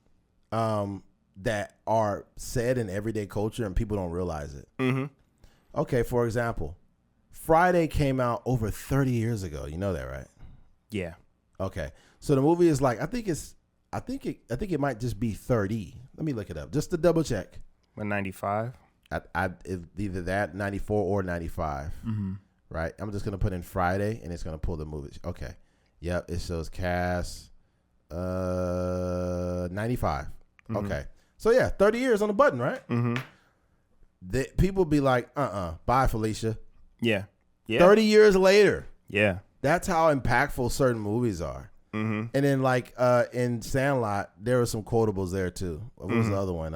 that are said in everyday culture and people don't realize it. Okay, for example, Friday came out over 30 years ago. You know that, right? Yeah. Okay. So the movie is like, I think it might just be 30. Let me look it up just to double check. 95? Either that, 94 or 95. Right? I'm just going to put in Friday and it's going to pull the movie. Okay. Yep. It shows cast 95. Okay. So yeah, 30 years on the button, right? People be like, bye, Felicia. Yeah. 30 years later. Yeah. That's how impactful certain movies are. And then like in Sandlot, there were some quotables there too. What was the other one?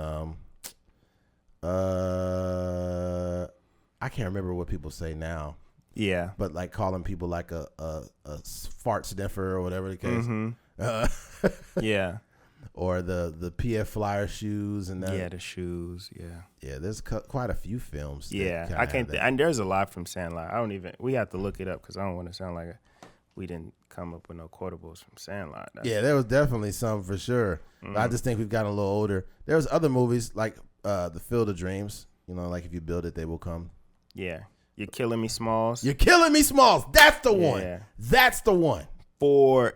I can't remember what people say now. Yeah. But like calling people like a fart sniffer or whatever the case. Yeah. Or the PF Flyer shoes and that. Yeah, the shoes. Yeah. Yeah, there's quite a few films. Yeah, I can't. And there's a lot from Sandlot. We have to look it up because I don't want to sound like we didn't come up with no quotables from Sandlot. There was definitely some for sure. But I just think we've gotten a little older. There's other movies like The Field of Dreams. Like if you build it, they will come. Yeah. You're Killing Me, Smalls. You're Killing Me, Smalls. That's the one. That's the one. Forever.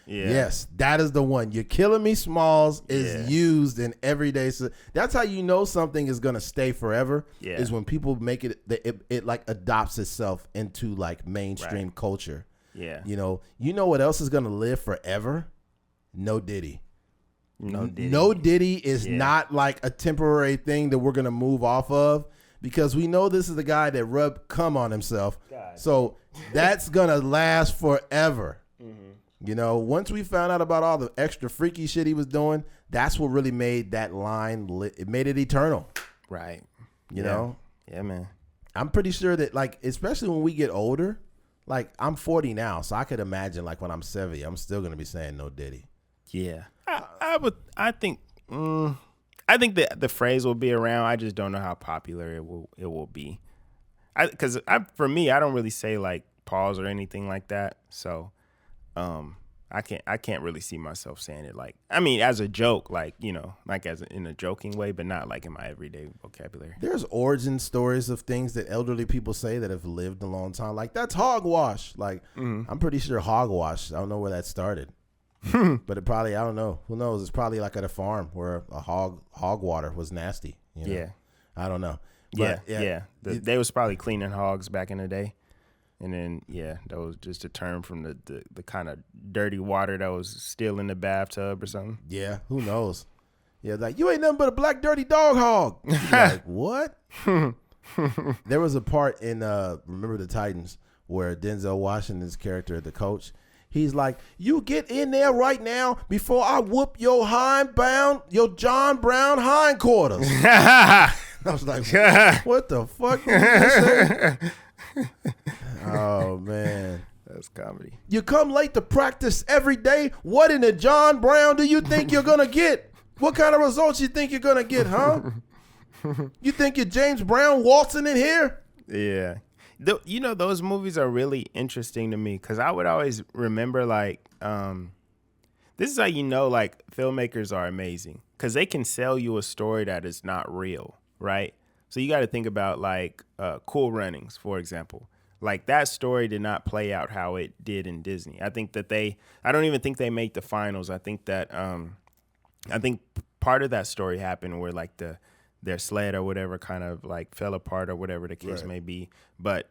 Yeah. Yes, that is the one. You're Killing Me, Smalls is used in everyday. That's how you know something is gonna stay forever. Yeah. Is when people make it like adopts itself into like mainstream culture. Yeah. You know what else is gonna live forever? No Diddy. No Diddy is not like a temporary thing that we're gonna move off of. Because we know this is the guy that rubbed cum on himself. God. So that's going to last forever. Once we found out about all the extra freaky shit he was doing, that's what really made that line, it made it eternal. Right. You know? Yeah, man. I'm pretty sure that, like, especially when we get older, like, I'm 40 now, so I could imagine, like, when I'm 70, I'm still going to be saying no Diddy. Yeah. I think that the phrase will be around. I just don't know how popular it will be. Because for me, I don't really say like pause or anything like that. So, I can't really see myself saying it like. I mean, as a joke, like like in a joking way, but not like in my everyday vocabulary. There's origin stories of things that elderly people say that have lived a long time. Like that's hogwash. Like I'm pretty sure hogwash. I don't know where that started. But it probably, I don't know. Who knows? It's probably like at a farm where a hog water was nasty. Yeah. I don't know. But, yeah. They was probably cleaning hogs back in the day. And then, that was just a term from the kind of dirty water that was still in the bathtub or something. Yeah, who knows? Yeah, like, you ain't nothing but a black dirty dog hog. Like, what? There was a part in Remember the Titans where Denzel Washington's character, the coach, he's like, you get in there right now before I whoop your your John Brown hindquarters. I was like, what the fuck did you say? Oh, man. That's comedy. You come late to practice every day. What in the John Brown do you think you're going to get? What kind of results you think you're going to get, huh? You think you're James Brown waltzing in here? Yeah. Those movies are really interesting to me because I would always remember, like, this is how you know, like, filmmakers are amazing because they can sell you a story that is not real, right? So you got to think about, like, Cool Runnings, for example. Like, that story did not play out how it did in Disney. I think that I don't even think they made the finals. I think that, I think part of that story happened where, like, their sled or whatever kind of, like, fell apart or whatever the case may be. But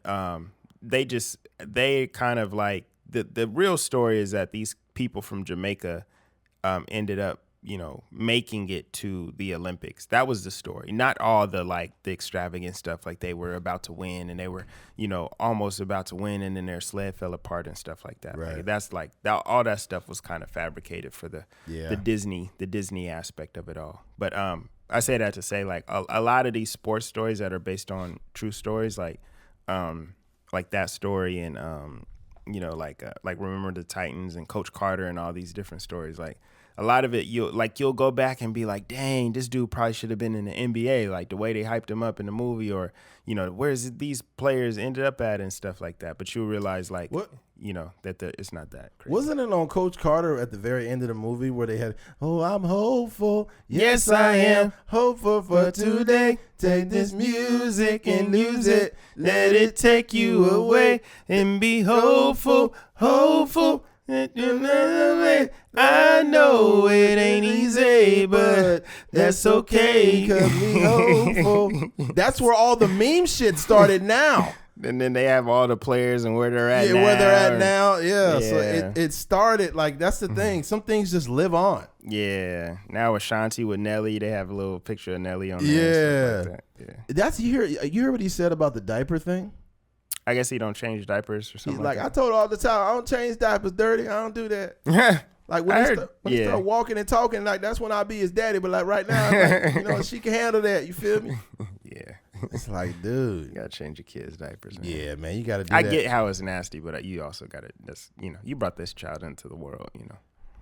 they kind of, like, the real story is that these people from Jamaica ended up, making it to the Olympics. That was the story. Not all the extravagant stuff, like they were about to win and they were, almost about to win and then their sled fell apart and stuff like that. Right. Like, that's like all that stuff was kind of fabricated for the Disney aspect of it all. But I say that to say, like, a lot of these sports stories that are based on true stories, like that story and like Remember the Titans and Coach Carter and all these different stories, like a lot of it, you'll go back and be like, dang, this dude probably should have been in the NBA, like the way they hyped him up in the movie, or where's these players ended up at and stuff like that. But you'll realize, like, what? That it's not that crazy. Wasn't it on Coach Carter at the very end of the movie where they had, oh, I'm hopeful, yes I am hopeful for today. Take this music and lose it, let it take you away, and be hopeful. I know it ain't easy, but that's okay, 'cause we hopeful. That's where all the meme shit started now. And then they have all the players and where they're at now. Yeah, where they're at now. Yeah. So it started, like, that's the thing. Some things just live on. Yeah. Now Ashanti with Nelly, they have a little picture of Nelly on there. Yeah. And stuff like that. Yeah. That's you hear what he said about the diaper thing? I guess he don't change diapers or something. He's like, that. I told her all the time, I don't change diapers dirty. I don't do that. Like when he start walking and talking, like that's when I'll be his daddy. But like right now, like, she can handle that. You feel me? Yeah. It's like, dude, you gotta change your kids' diapers. Man. Yeah, man, you gotta do I that. get how it's nasty, but you also gotta. That's you brought this child into the world.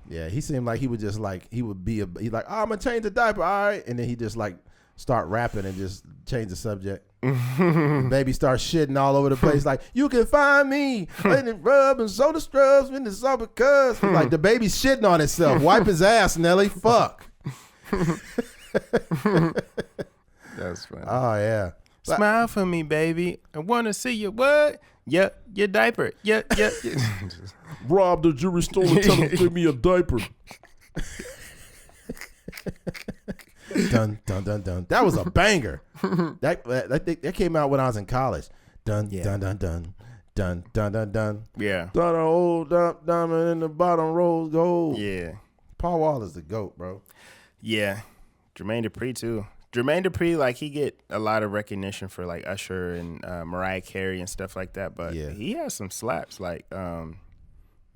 Yeah, he seemed like he would just like he's like, oh, I'm gonna change the diaper, all right, and then he just like start rapping and just change the subject. The baby starts shitting all over the place. Like, you can find me letting it rub and soda scrubs when it's all because like the baby's shitting on itself. Wipe his ass, Nelly. Fuck. That's funny. Oh yeah. Smile for me, baby. I want to see your what? Yeah, your diaper. Yeah. Rob the jewelry store and tell him to give me a diaper. Dun dun dun dun. That was a banger. That came out when I was in college. Dun dun dun dun dun dun dun dun. Yeah. Dun old diamond in the bottom rose gold. Yeah. Paul Wall is the GOAT, bro. Yeah. Jermaine Dupri too. Jermaine Dupri, like, he get a lot of recognition for like Usher and Mariah Carey and stuff like that, but he has some slaps like that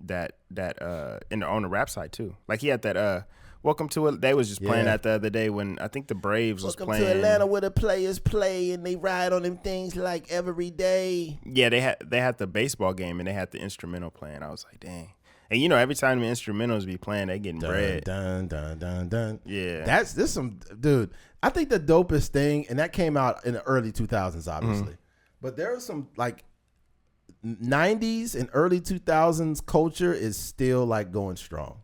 on the rap side too. Like he had that Welcome to it. They was just playing that the other day when I think the Braves was playing. Welcome to Atlanta where the players play and they ride on them things like every day. Yeah, they had the baseball game and they had the instrumental playing. I was like, dang. And every time the instrumentals be playing, they getting bread. Dun dun dun dun. Yeah. This some dude. I think the dopest thing, and that came out in the early 2000s, obviously. But there was some like 90s and early 2000s culture is still like going strong.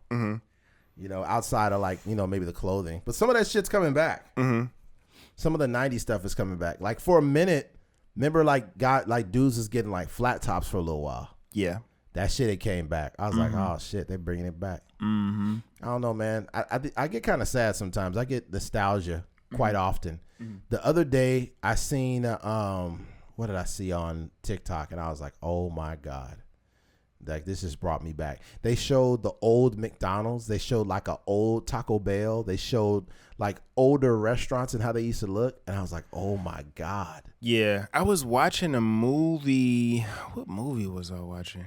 Outside of like, maybe the clothing. But some of that shit's coming back. Some of the 90s stuff is coming back. Like for a minute, remember like dudes was getting like flat tops for a little while. Yeah. That shit, it came back. I was like, oh shit, they're bringing it back. I don't know, man. I get kind of sad sometimes. I get nostalgia quite often. The other day I seen, what did I see on TikTok? And I was like, oh my God. Like, this just brought me back. They showed the old McDonald's. They showed like an old Taco Bell. They showed like older restaurants and how they used to look. And I was like, oh my God. Yeah. I was watching a movie. What movie was I watching?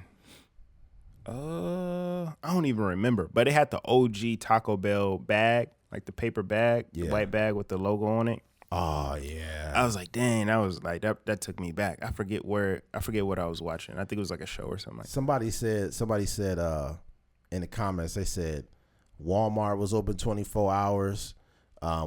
I don't even remember. But it had the OG Taco Bell bag, like the paper bag, the white bag with the logo on it. Oh yeah. I was like, dang, that was like that took me back. I forget what I was watching. I think it was like a show or something like that. Somebody said in the comments, they said Walmart was open 24 hours.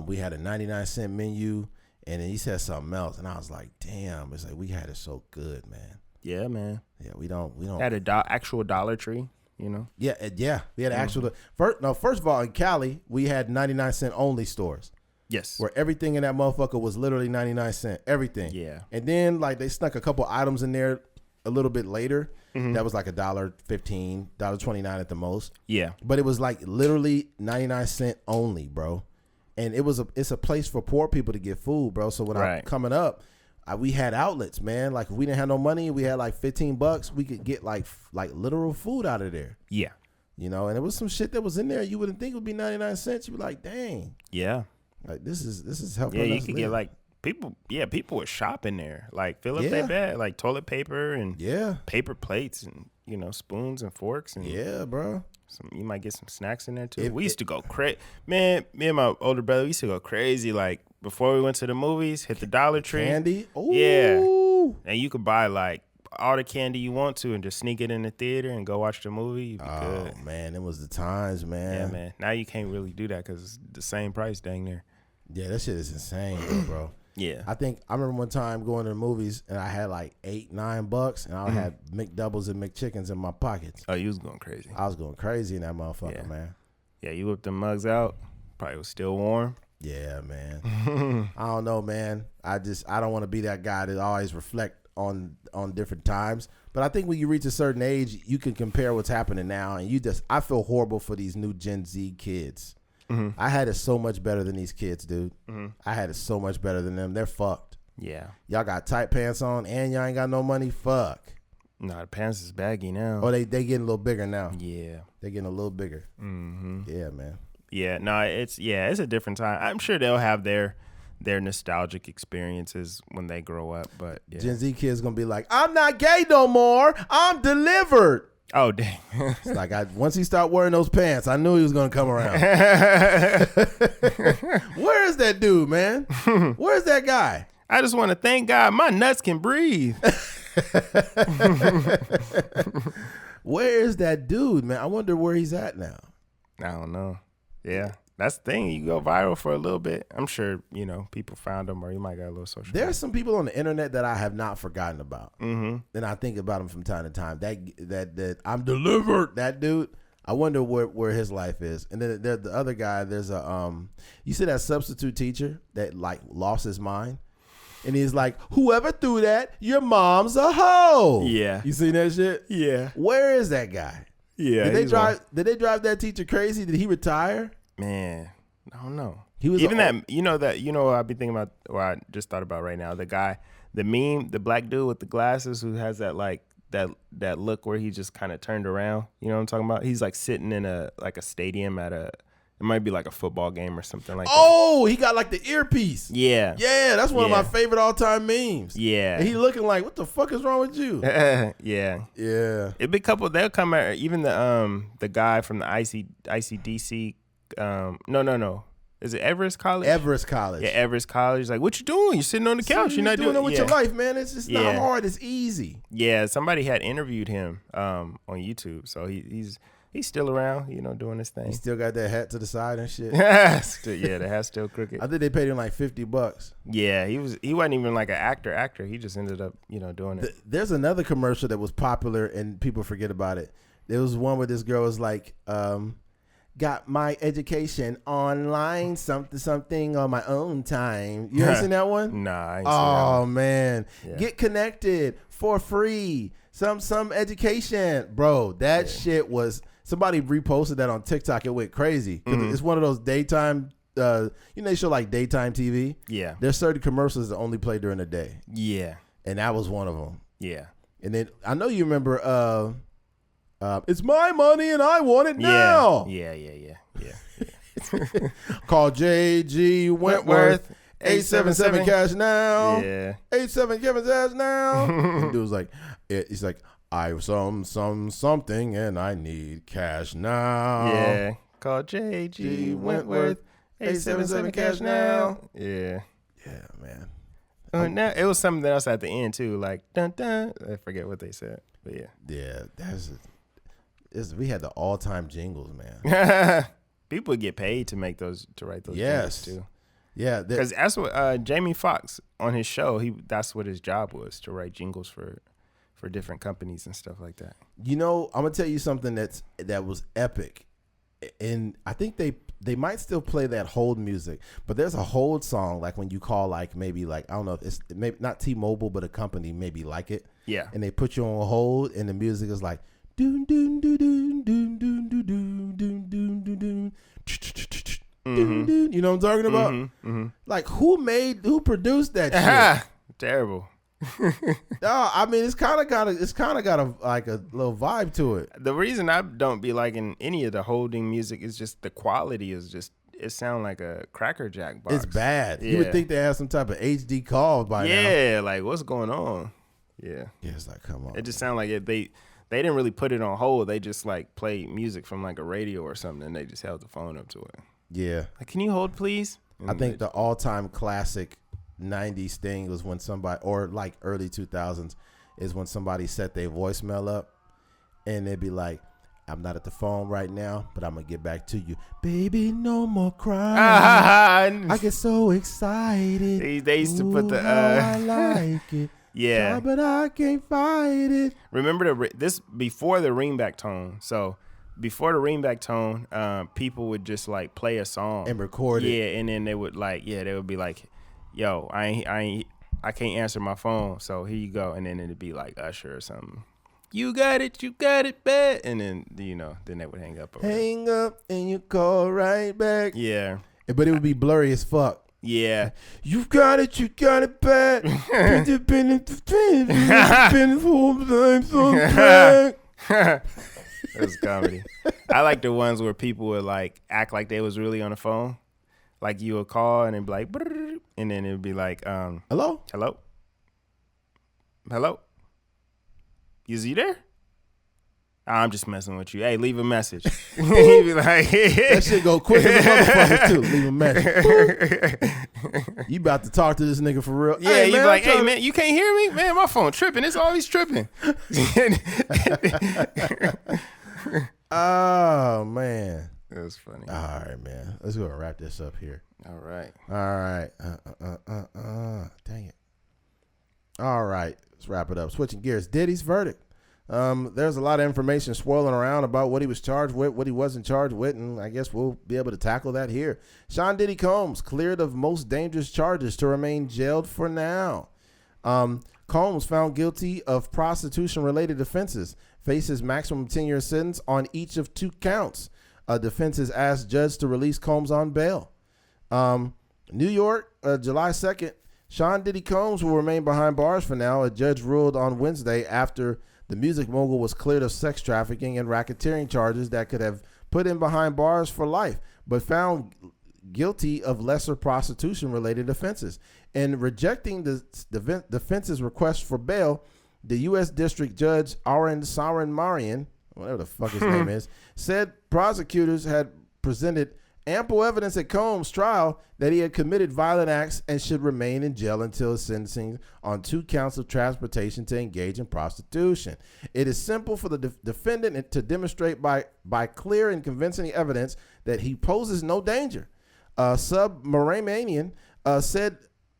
We had a 99-cent menu, and then he said something else, and I was like, damn, it's like we had it so good, man. Yeah, man. Yeah, we don't had a actual Dollar Tree, you know. Yeah, we had actual first of all, in Cali, we had 99-cent only stores. Yes. Where everything in that motherfucker was literally 99 cents. Everything. Yeah. And then like they snuck a couple items in there a little bit later. That was like $1.15, $1.29 at the most. Yeah. But it was like literally 99 cent only, bro. And it's a place for poor people to get food, bro. So when I'm coming up, we had outlets, man. Like if we didn't have no money, we had like $15. We could get like literal food out of there. Yeah. You know, and it was some shit that was in there you wouldn't think would be 99 cents. You'd be like, dang. Yeah. Like this is helping. Yeah, you us could live. get like people were shopping there, like fill up their bag, like toilet paper and paper plates and spoons and forks and bro. You might get some snacks in there too. We used to go crazy, man. Me and my older brother, we used to go crazy. Like before we went to the movies, hit the Dollar Tree, candy. Ooh. Yeah, and you could buy like all the candy you want to and just sneak it in the theater and go watch the movie. You'd be good. Man, it was the times, man. Yeah, man. Now you can't really do that because it's the same price, dang near. Yeah, that shit is insane, bro. Yeah. I remember one time going to the movies and I had like $8-9 and I had McDoubles and McChickens in my pockets. Oh, you was going crazy. I was going crazy in that motherfucker, man. Yeah, you whipped the mugs out. Probably was still warm. Yeah, man. I don't know, man. I don't want to be that guy that always reflect on different times. But I think when you reach a certain age, you can compare what's happening now. And I feel horrible for these new Gen Z kids. I had it so much better than these kids, dude. I had it so much better than them. They're fucked. Yeah. Y'all got tight pants on and y'all ain't got no money. Fuck. Nah, the pants is baggy now. Oh, they getting a little bigger now. Yeah. They getting a little bigger. Yeah, man. Yeah, no, it's a different time. I'm sure they'll have their nostalgic experiences when they grow up, but yeah. Gen Z kids gonna be like, I'm not gay no more. I'm delivered. Oh, dang. It's like once he started wearing those pants, I knew he was going to come around. Where is that dude, man? Where's that guy? I just want to thank God my nuts can breathe. Where is that dude, man? I wonder where he's at now. I don't know. Yeah. That's the thing. You go viral for a little bit. I'm sure, people found him or you might got a little social. There's some people on the internet that I have not forgotten about. And I think about him from time to time. That I'm delivered. That dude, I wonder where his life is. And then there's the other guy. There's you see that substitute teacher that like lost his mind? And he's like, whoever threw that, your mom's a hoe. Yeah. You seen that shit? Yeah. Where is that guy? Yeah. Did they drive that teacher crazy? Did he retire? Man, I don't know. He was even what I've been thinking about, or I just thought about right now. The guy, the meme, the black dude with the glasses who has that like that look where he just kind of turned around. You know what I'm talking about? He's like sitting in a stadium it might be like a football game or something like that. Oh, he got like the earpiece. Yeah. Yeah, that's one of my favorite all-time memes. Yeah. And he looking like, what the fuck is wrong with you? Yeah. Yeah. It'd be a couple, they'll come out, even the guy from the ICDC, no. Is it Everest College? Everest College. Yeah, Everest College. Like, what you doing? You're sitting on the couch. You're not doing it with your life, man. It's just not hard. It's easy. Yeah, somebody had interviewed him on YouTube. So he's still around, doing his thing. He still got that hat to the side and shit. Yeah, the hat's still crooked. I think they paid him like $50. Yeah, he wasn't even like an actor. He just ended up, doing it. There's another commercial that was popular and people forget about it. There was one where this girl was like, got my education online, something on my own time. You ever seen that one? Nah, I ain't seen that Oh one. man. Yeah. Get Get connected for free. Some education. Bro, that shit was, somebody reposted that on TikTok. It went crazy. It's one of those daytime, they show like daytime TV. Yeah. There's certain commercials that only play during the day. Yeah. and that was one of them. Yeah. And then I know you remember. It's my money and I want it now. Yeah. Call J.G. Wentworth. 877 cash now. Yeah. 877 cash now. And the dude was like, he's like, I something and I need cash now. Yeah. Call J.G. Wentworth. 877 cash now. Yeah. Yeah, man. Now it was something else at the end too, like dun dun. I forget what they said, but yeah. Yeah, we had the all-time jingles, man. People get paid to write those jingles too. Yeah, because that's what Jamie Foxx on his show. That's what his job was, to write jingles for different companies and stuff like that. You know, I'm gonna tell you something that was epic, and I think they might still play that hold music, but there's a hold song like when you call like maybe like I don't know if it's maybe not T-Mobile but a company maybe like it. Yeah, and they put you on hold and the music is like doon doon doon doon doon doon doon doon doon doon doon. You know what I'm talking about? Mm-hmm. Like who produced that shit? Terrible. No, I mean it's kind of got a like a little vibe to it. The reason I don't be liking any of the holding music is just the quality is just it sounds like a Cracker Jack box. It's bad. Yeah. You would think they have some type of HD call by now. Yeah, like what's going on? Yeah, it's like come on. It just sounds like they didn't really put it on hold. They just like played music from like a radio or something, and they just held the phone up to it. Yeah. Like, can you hold, please? And I think the all-time classic 90s thing was when somebody, or like early 2000s, is when somebody set their voicemail up and they'd be like, I'm not at the phone right now, but I'm going to get back to you. Baby, no more crying. I get so excited. They used to put the... I like it. Yeah. But I can't fight it. Remember this before the ringback tone. So... Before the ringback tone, people would just like play a song and record it. Yeah, and then they would be like, "Yo, I can't answer my phone, so here you go." And then it'd be like Usher or something. You got it, bad. And then then they would hang up. Hang up and you call right back. Yeah, but it would be blurry as fuck. Yeah, you got it bad. It was comedy. I like the ones where people would like act like they was really on the phone. Like you would call and it'd be like, and then it'd be like, hello? Is he there? I'm just messing with you. Hey, leave a message. He'd be like, that shit go quick as a motherfucker too. Leave a message. You about to talk to this nigga for real? Yeah, you be like, hey man, you can't hear me, man. My phone tripping. It's always tripping. Oh man, it was funny. All right, man. Let's go and wrap this up here. All right. Dang it. All right, let's wrap it up. Switching gears. Diddy's verdict. There's a lot of information swirling around about what he was charged with, what he wasn't charged with, and I guess we'll be able to tackle that here. Sean Diddy Combs cleared of most dangerous charges to remain jailed for now. Combs found guilty of prostitution-related offenses, faces maximum 10-year sentence on each of 2 counts. Defense has asked judge to release Combs on bail. New York, July 2nd, Sean Diddy Combs will remain behind bars for now. A judge ruled on Wednesday after the music mogul was cleared of sex trafficking and racketeering charges that could have put him behind bars for life, but found guilty of lesser prostitution-related offenses. In rejecting the defense's request for bail, the U.S. District Judge Aaron Marian, whatever the fuck his name is, said prosecutors had presented ample evidence at Combs' trial that he had committed violent acts and should remain in jail until his sentencing on 2 counts of transportation to engage in prostitution. It is simple for the defendant to demonstrate by clear and convincing evidence that he poses no danger. Submaranian said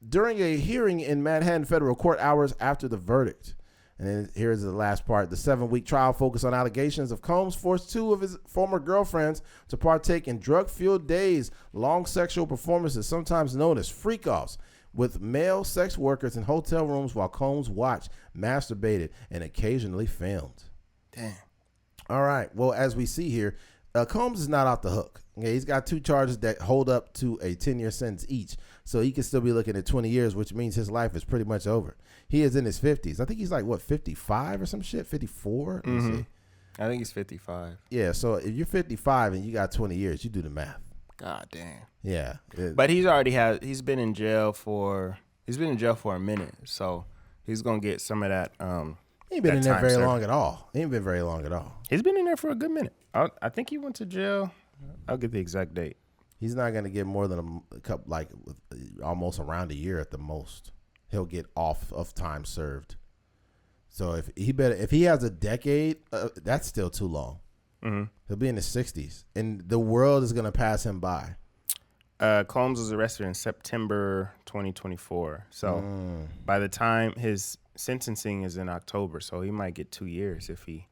during a hearing in Manhattan federal court hours after the verdict. And then here's the last part. The 7-week trial focused on allegations of Combs forced 2 of his former girlfriends to partake in drug-fueled days, long sexual performances, sometimes known as freak-offs, with male sex workers in hotel rooms while Combs watched, masturbated, and occasionally filmed. Damn. All right. Well, as we see here, Combs is not out the hook. Yeah, he's got 2 charges that hold up to a 10-year sentence each. So he could still be looking at 20 years, which means his life is pretty much over. He is in his 50s. I think he's like, 55 or some shit? 54? Let me see. I think he's 55. Yeah, so if you're 55 and you got 20 years, you do the math. God damn. Yeah. But he's been in jail for a minute. So he's going to get some of that. He ain't been in there very long at all. He ain't been very long at all. He's been in there for a good minute. I think he went to jail. I'll get the exact date. He's not going to get more than a couple, like almost around a year at the most. He'll get off of time served. So if he has a decade, that's still too long. Mm-hmm. He'll be in his 60s, and the world is going to pass him by. Combs was arrested in September 2024. So by the time his sentencing is in October, so he might get 2 years if he,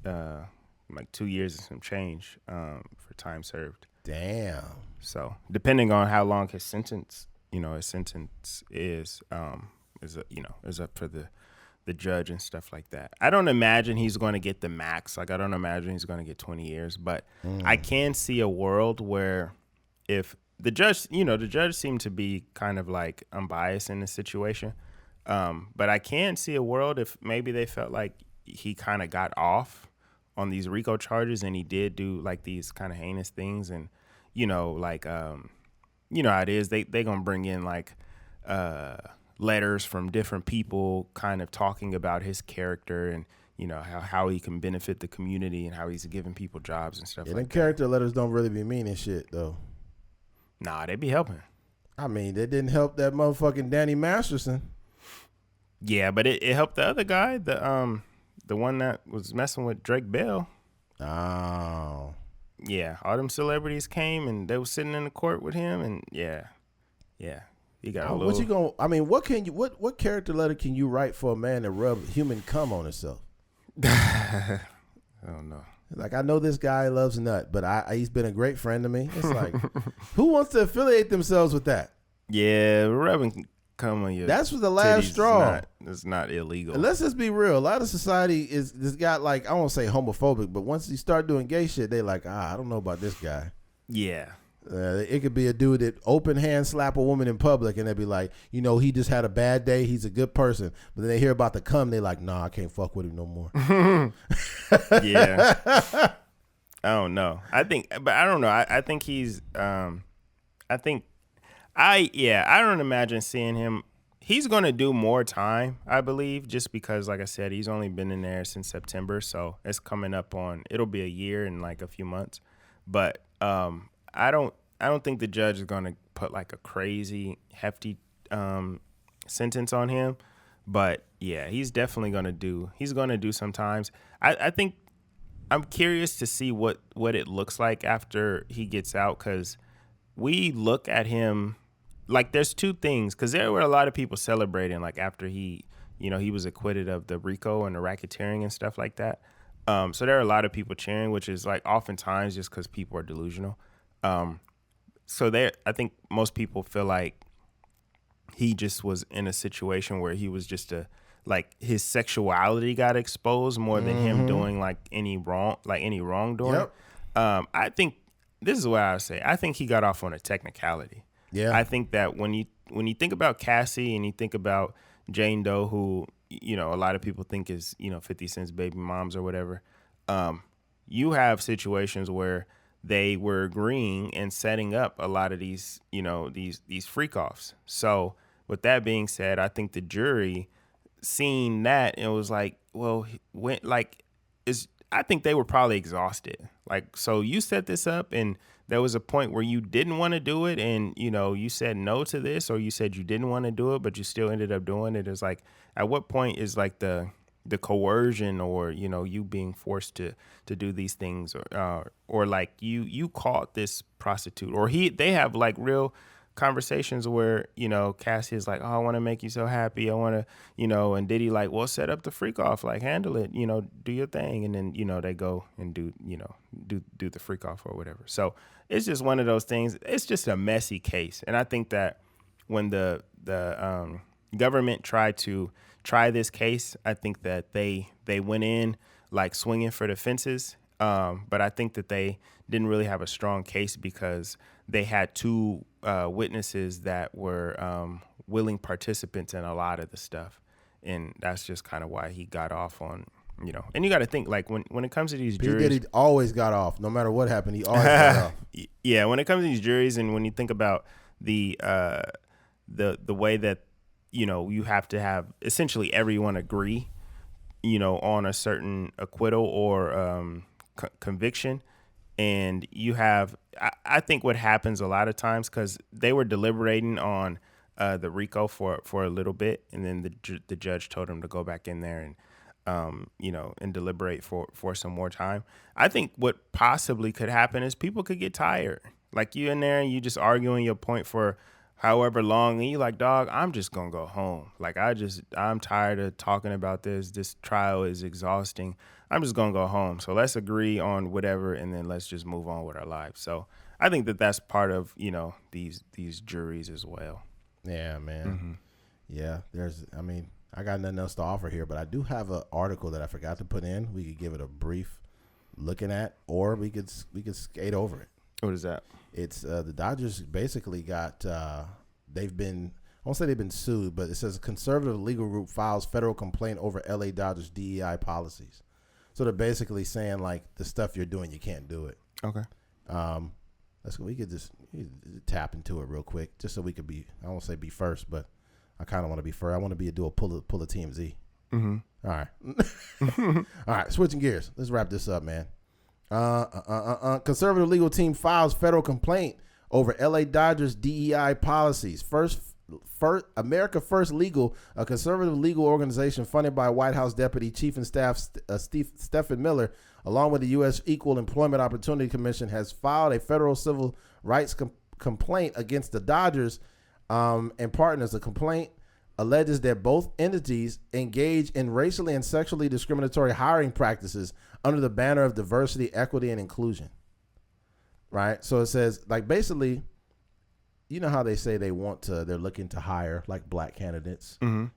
like 2 years and some change for time served. Damn. So depending on how long his sentence is up for the judge and stuff like that. I don't imagine he's going to get the max. Like I don't imagine he's going to get 20 years, but I can see a world where if the judge seemed to be kind of like unbiased in this situation. But I can see a world if maybe they felt like he kind of got off on these RICO charges and he did do like these kind of heinous things and, like, how it is. They going to bring in like letters from different people kind of talking about his character and, how he can benefit the community and how he's giving people jobs and stuff like that. Character letters don't really be meaning shit, though. Nah, they be helping. I mean, they didn't help that motherfucking Danny Masterson. Yeah, but it helped the other guy, the one that was messing with Drake Bell. Oh. Yeah, all them celebrities came and they were sitting in the court with him, and yeah, he got a little. What character letter can you write for a man that rub human cum on himself? I don't know. Like, I know this guy loves nut, but he's been a great friend to me. It's like, who wants to affiliate themselves with that? Yeah, rubbing cum on your that's the last straw. It's not illegal. And let's just be real. A lot of society is got like, I won't say homophobic, but once you start doing gay shit, they like, I don't know about this guy. Yeah. It could be a dude that open hand slap a woman in public and they'd be like, he just had a bad day. He's a good person. But then they hear about the cum. They like, nah, I can't fuck with him no more. Yeah. I don't know. I don't know. I think he's, I don't imagine seeing him. He's going to do more time, I believe, just because, like I said, he's only been in there since September. So it's coming up it'll be a year in like a few months. But, I don't think the judge is going to put like a crazy hefty sentence on him, but yeah, he's definitely going to do sometimes. I think I'm curious to see what it looks like after he gets out, because we look at him like there's two things, because there were a lot of people celebrating like after he was acquitted of the RICO and the racketeering and stuff like that. So there are a lot of people cheering, which is like oftentimes just because people are delusional. I think most people feel like he just was in a situation where he was just his sexuality got exposed more than him doing like any wrongdoing. Yep. I think this is what I would say. I think he got off on a technicality. Yeah. I think that when you think about Cassie and you think about Jane Doe, who, a lot of people think is, 50 Cent's baby moms or whatever, you have situations where they were agreeing and setting up a lot of these, these freak offs. So with that being said, I think the jury seen that and was like, well, I think they were probably exhausted. Like, so you set this up and there was a point where you didn't want to do it and, you said no to this, or you said you didn't want to do it, but you still ended up doing it. It's like, at what point is like the coercion or, you being forced to do these things or like you caught this prostitute, or they have like real conversations where, Cassie is like, oh, I want to make you so happy. I want to, and Diddy like, well, set up the freak off, like handle it, do your thing. And then, they go and do the freak off or whatever. So it's just one of those things. It's just a messy case. And I think that when the government tried to try this case, I think that they went in like swinging for the fences. But I think that they didn't really have a strong case because they had two witnesses that were willing participants in a lot of the stuff. And that's just kind of why he got off on, and you got to think, like, when it comes to these juries. He always got off. No matter what happened, he always got off. Yeah, when it comes to these juries, and when you think about the way that, you have to have essentially everyone agree, on a certain acquittal or conviction. And you have, I think what happens a lot of times, because they were deliberating on the RICO for a little bit, and then the judge told him to go back in there and and deliberate for some more time. I think what possibly could happen is people could get tired. Like, you in there and you just arguing your point for however long, and you like, dog, I'm just gonna go home. Like, I'm tired of talking about this. This trial is exhausting. I'm just gonna go home. So let's agree on whatever, and then let's just move on with our lives. So I think that that's part of these juries as well. Yeah, man. Yeah, I got nothing else to offer here, but I do have an article that I forgot to put in. We could give it a brief looking at, or we could skate over it. What is that? It's the Dodgers basically got I won't say they've been sued, but it says a conservative legal group files federal complaint over LA Dodgers DEI policies. So they're basically saying, like, the stuff you're doing, you can't do it. Okay. Let's go. We could just tap into it real quick, just so we could be. I won't say be first, but I kind of want to be first. I want to do a pull a TMZ. Mm-hmm. All right. All right. Switching gears. Let's wrap this up, man. Conservative legal team files federal complaint over LA Dodgers DEI policies. First America First Legal, a conservative legal organization funded by White House Deputy Chief of Staff Stephen Miller, along with the U.S. Equal Employment Opportunity Commission, has filed a federal civil rights complaint against the Dodgers and partners. The complaint alleges that both entities engage in racially and sexually discriminatory hiring practices under the banner of diversity, equity, and inclusion. Right? So it says, like, basically, you know how they say they're looking to hire, like, black candidates, to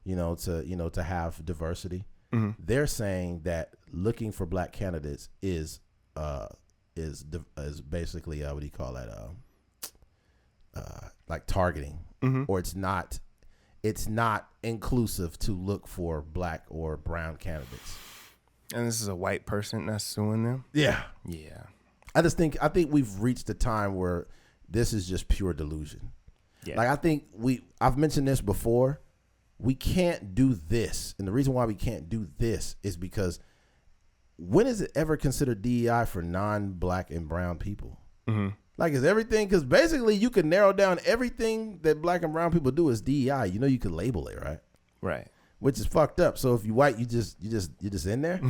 have diversity. Mm-hmm. They're saying that looking for black candidates is basically what do you call that? Like targeting, or it's not inclusive to look for black or brown candidates. And this is a white person that's suing them? Yeah. Yeah. I think we've reached a time where this is just pure delusion. Yeah. Like, I think I've mentioned this before. We can't do this. And the reason why we can't do this is because when is it ever considered DEI for non-black and brown people? Mm-hmm. Like, is everything, because basically you can narrow down everything that black and brown people do as DEI. You can label it, right? Right. Which is fucked up. So if you white, you just in there.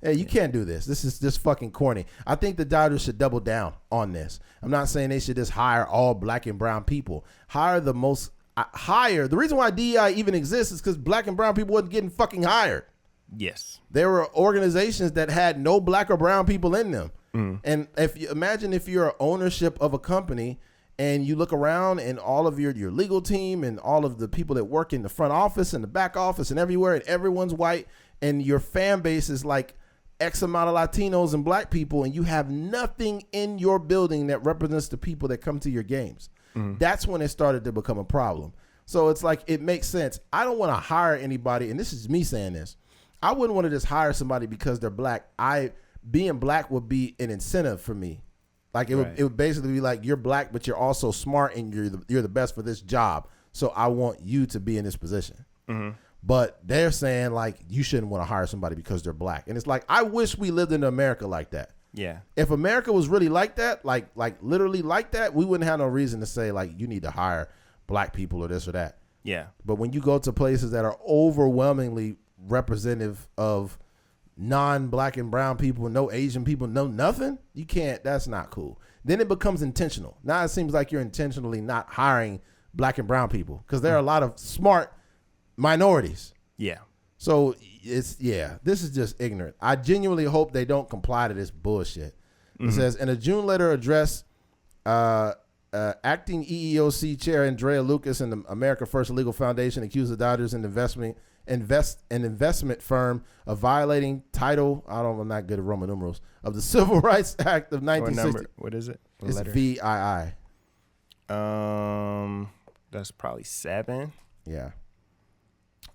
Hey, you can't do this. This is just fucking corny. I think the Dodgers should double down on this. I'm not saying they should just hire all black and brown people. Hire the most hire. The reason why DEI even exists is because black and brown people wasn't getting fucking hired. Yes. There were organizations that had no black or brown people in them. And imagine if you're ownership of a company and you look around and all of your legal team and all of the people that work in the front office and the back office and everywhere, and everyone's white, and your fan base is like X amount of Latinos and black people, and you have nothing in your building that represents the people that come to your games. That's when it started to become a problem. So it's like, it makes sense. I don't want to hire anybody, and this is me saying this. I wouldn't want to just hire somebody because they're black. Being black would be an incentive for me. Like, it would basically be like, you're black, but you're also smart, and you're the best for this job. So I want you to be in this position. But they're saying, like, you shouldn't want to hire somebody because they're black. And it's like, I wish we lived in America like that. Yeah. If America was really like that, like literally like that, we wouldn't have no reason to say, like, you need to hire black people or this or that. Yeah. But when you go to places that are overwhelmingly representative of non-black and brown people, no Asian people, no nothing, you can't. That's not cool. Then it becomes intentional. Now it seems like you're intentionally not hiring black and brown people because there are a lot of smart minorities. Yeah. So this is just ignorant. I genuinely hope they don't comply to this bullshit. It says, in a June letter address, acting EEOC chair Andrea Lucas and the America First Legal Foundation accused the Dodgers in investment firm of violating title. I'm not good at Roman numerals of the Civil Rights Act of 1960. What is it? What It's letter? VII. That's probably 7. Yeah.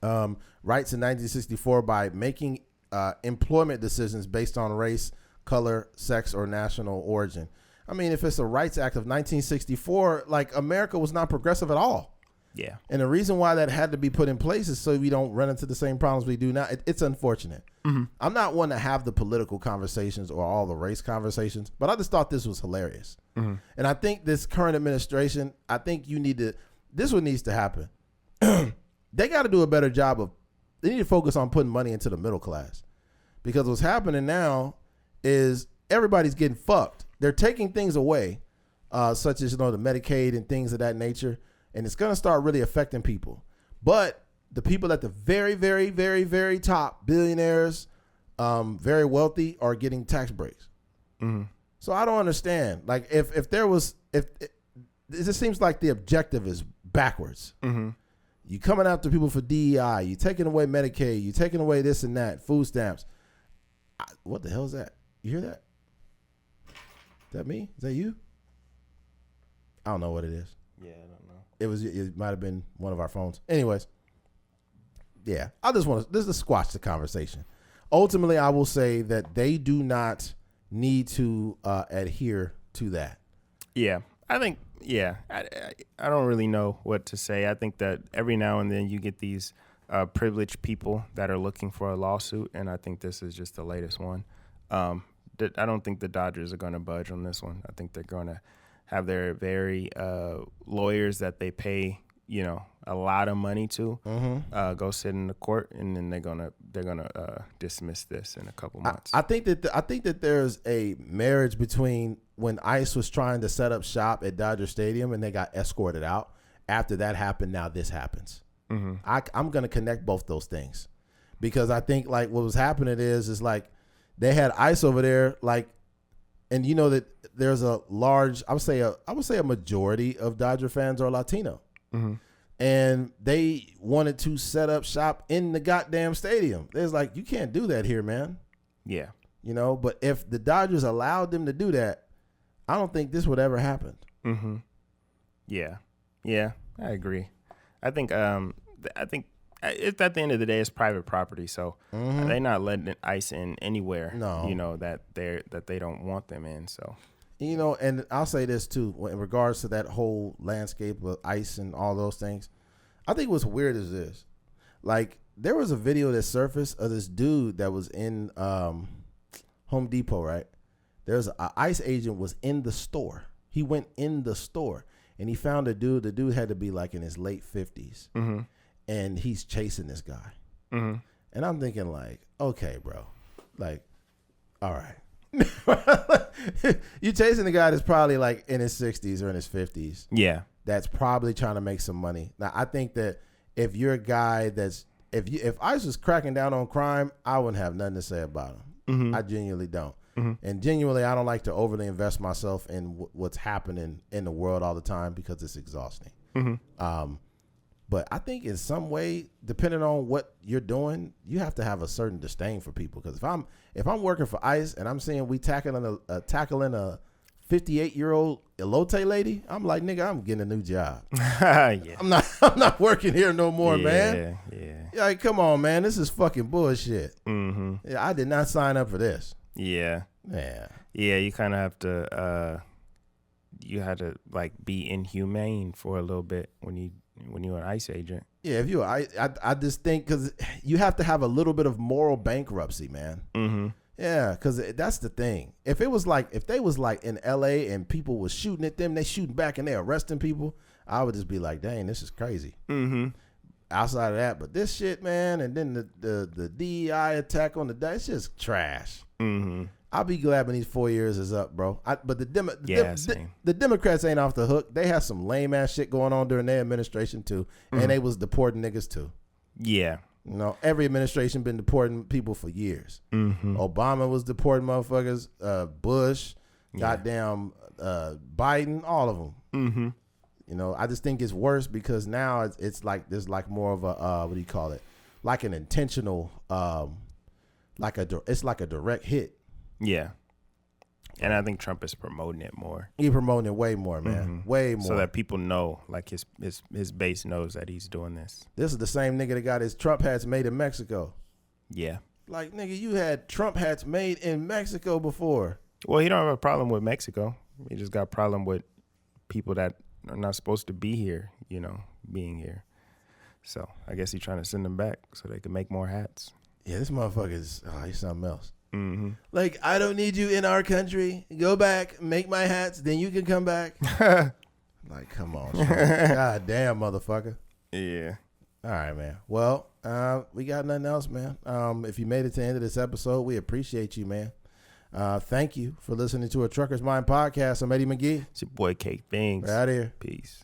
Rights in 1964 by making employment decisions based on race, color, sex, or national origin. I mean, if it's a Rights Act of 1964, like America was not progressive at all. Yeah. And the reason why that had to be put in place is so we don't run into the same problems we do now. It's unfortunate. Mm-hmm. I'm not one to have the political conversations or all the race conversations, but I just thought this was hilarious. Mm-hmm. And I think this current administration, this what needs to happen. They got to do a better job they need to focus on putting money into the middle class. Because what's happening now is everybody's getting fucked. They're taking things away, such as, the Medicaid and things of that nature. And it's going to start really affecting people. But the people at the very, very, very, very top, billionaires, very wealthy, are getting tax breaks. Mm-hmm. So I don't understand. Like, if it just seems like the objective is backwards. Mm-hmm. You coming after people for DEI. You taking away Medicaid. You taking away this and that, food stamps. What the hell is that? You hear that? Is that me? Is that you? I don't know what it is. Yeah, I don't know. It might have been one of our phones. Anyways, yeah, I just want to squash the conversation. Ultimately, I will say that they do not need to adhere to that. Yeah, I think. Yeah, I don't really know what to say. I think that every now and then you get these privileged people that are looking for a lawsuit, and I think this is just the latest one. I don't think the Dodgers are going to budge on this one. I think they're going to have their very lawyers that they pay, a lot of money to, go sit in the court, and then they're gonna dismiss this in a couple months. I think that there's a marriage between when ICE was trying to set up shop at Dodger Stadium and they got escorted out. After that happened, now this happens. Mm-hmm. I'm gonna connect both those things because I think like what was happening is like they had ICE over there, like, and that there's a large, I would say a majority of Dodger fans are Latino. Mm-hmm. And they wanted to set up shop in the goddamn stadium. There's like, you can't do that here, man. Yeah. But if the Dodgers allowed them to do that, I don't think this would ever happen. Mm-hmm. Yeah. Yeah, I agree. I think it's at the end of the day, it's private property. So they're not letting ICE in anywhere, that they don't want them in. So. And I'll say this too, in regards to that whole landscape of ICE and all those things. I think what's weird is this. Like, there was a video that surfaced of this dude that was in Home Depot, right? There's an ICE agent was in the store. He went in the store and he found a dude. The dude had to be like in his late 50s. Mm-hmm. And he's chasing this guy. Mm-hmm. And I'm thinking like, okay, bro. Like, all right. You chasing the guy that's probably like in his 60s or in his 50s. Yeah. That's probably trying to make some money. Now, I think that if you're a guy if ICE was cracking down on crime, I wouldn't have nothing to say about him. Mm-hmm. I genuinely don't. Mm-hmm. And genuinely, I don't like to overly invest myself in what's happening in the world all the time because it's exhausting. Mm-hmm. But I think in some way, depending on what you're doing, you have to have a certain disdain for people. Because if I'm working for ICE and I'm seeing we tackling a 58-year-old elote lady, I'm like, nigga, I'm getting a new job. Yeah. I'm not working here no more, man. Yeah. Like, come on, man, this is fucking bullshit. Mm-hmm. Yeah, I did not sign up for this. Yeah. Yeah. Yeah. You kind of have to. You had to like be inhumane for a little bit when you're an ICE agent. Yeah, if I just think because you have to have a little bit of moral bankruptcy, man. Mm-hmm. Yeah, because that's the thing. If they was like in LA and people was shooting at them, they shooting back and they arresting people, I would just be like, dang, this is crazy. Mm-hmm. Outside of that, but this shit, man, and then the DEI attack on the it's just trash. Mm-hmm. I'll be glad when these 4 years is up, bro. But the Democrats ain't off the hook. They had some lame ass shit going on during their administration too, and they was deporting niggas too. Yeah. Every administration been deporting people for years. Mm-hmm. Obama was deporting motherfuckers. Bush, goddamn Biden, all of them. Mm-hmm. I just think it's worse because now it's like there's like more of a what do you call it? like an intentional, it's like a direct hit. Yeah. And I think Trump is promoting it more. He's promoting it way more, man. Way more. So that people know, like his base knows that he's doing this. This is the same nigga that got his Trump hats made in Mexico. Yeah. Like, nigga, you had Trump hats made in Mexico before. Well, he don't have a problem with Mexico. He just got a problem with people that are not supposed to be here, being here. So I guess he's trying to send them back so they can make more hats. Yeah, this motherfucker's, he's something else. Mm-hmm. Like, I don't need you in our country. Go back, make my hats, then you can come back. Like, come on. God damn, motherfucker. Yeah. All right, man. Well, we got nothing else, man. If you made it to the end of this episode, we appreciate you, man. Thank you for listening to a Trucker's Mind podcast. I'm Eddie McGee. It's your boy K Things. We're out here. Peace.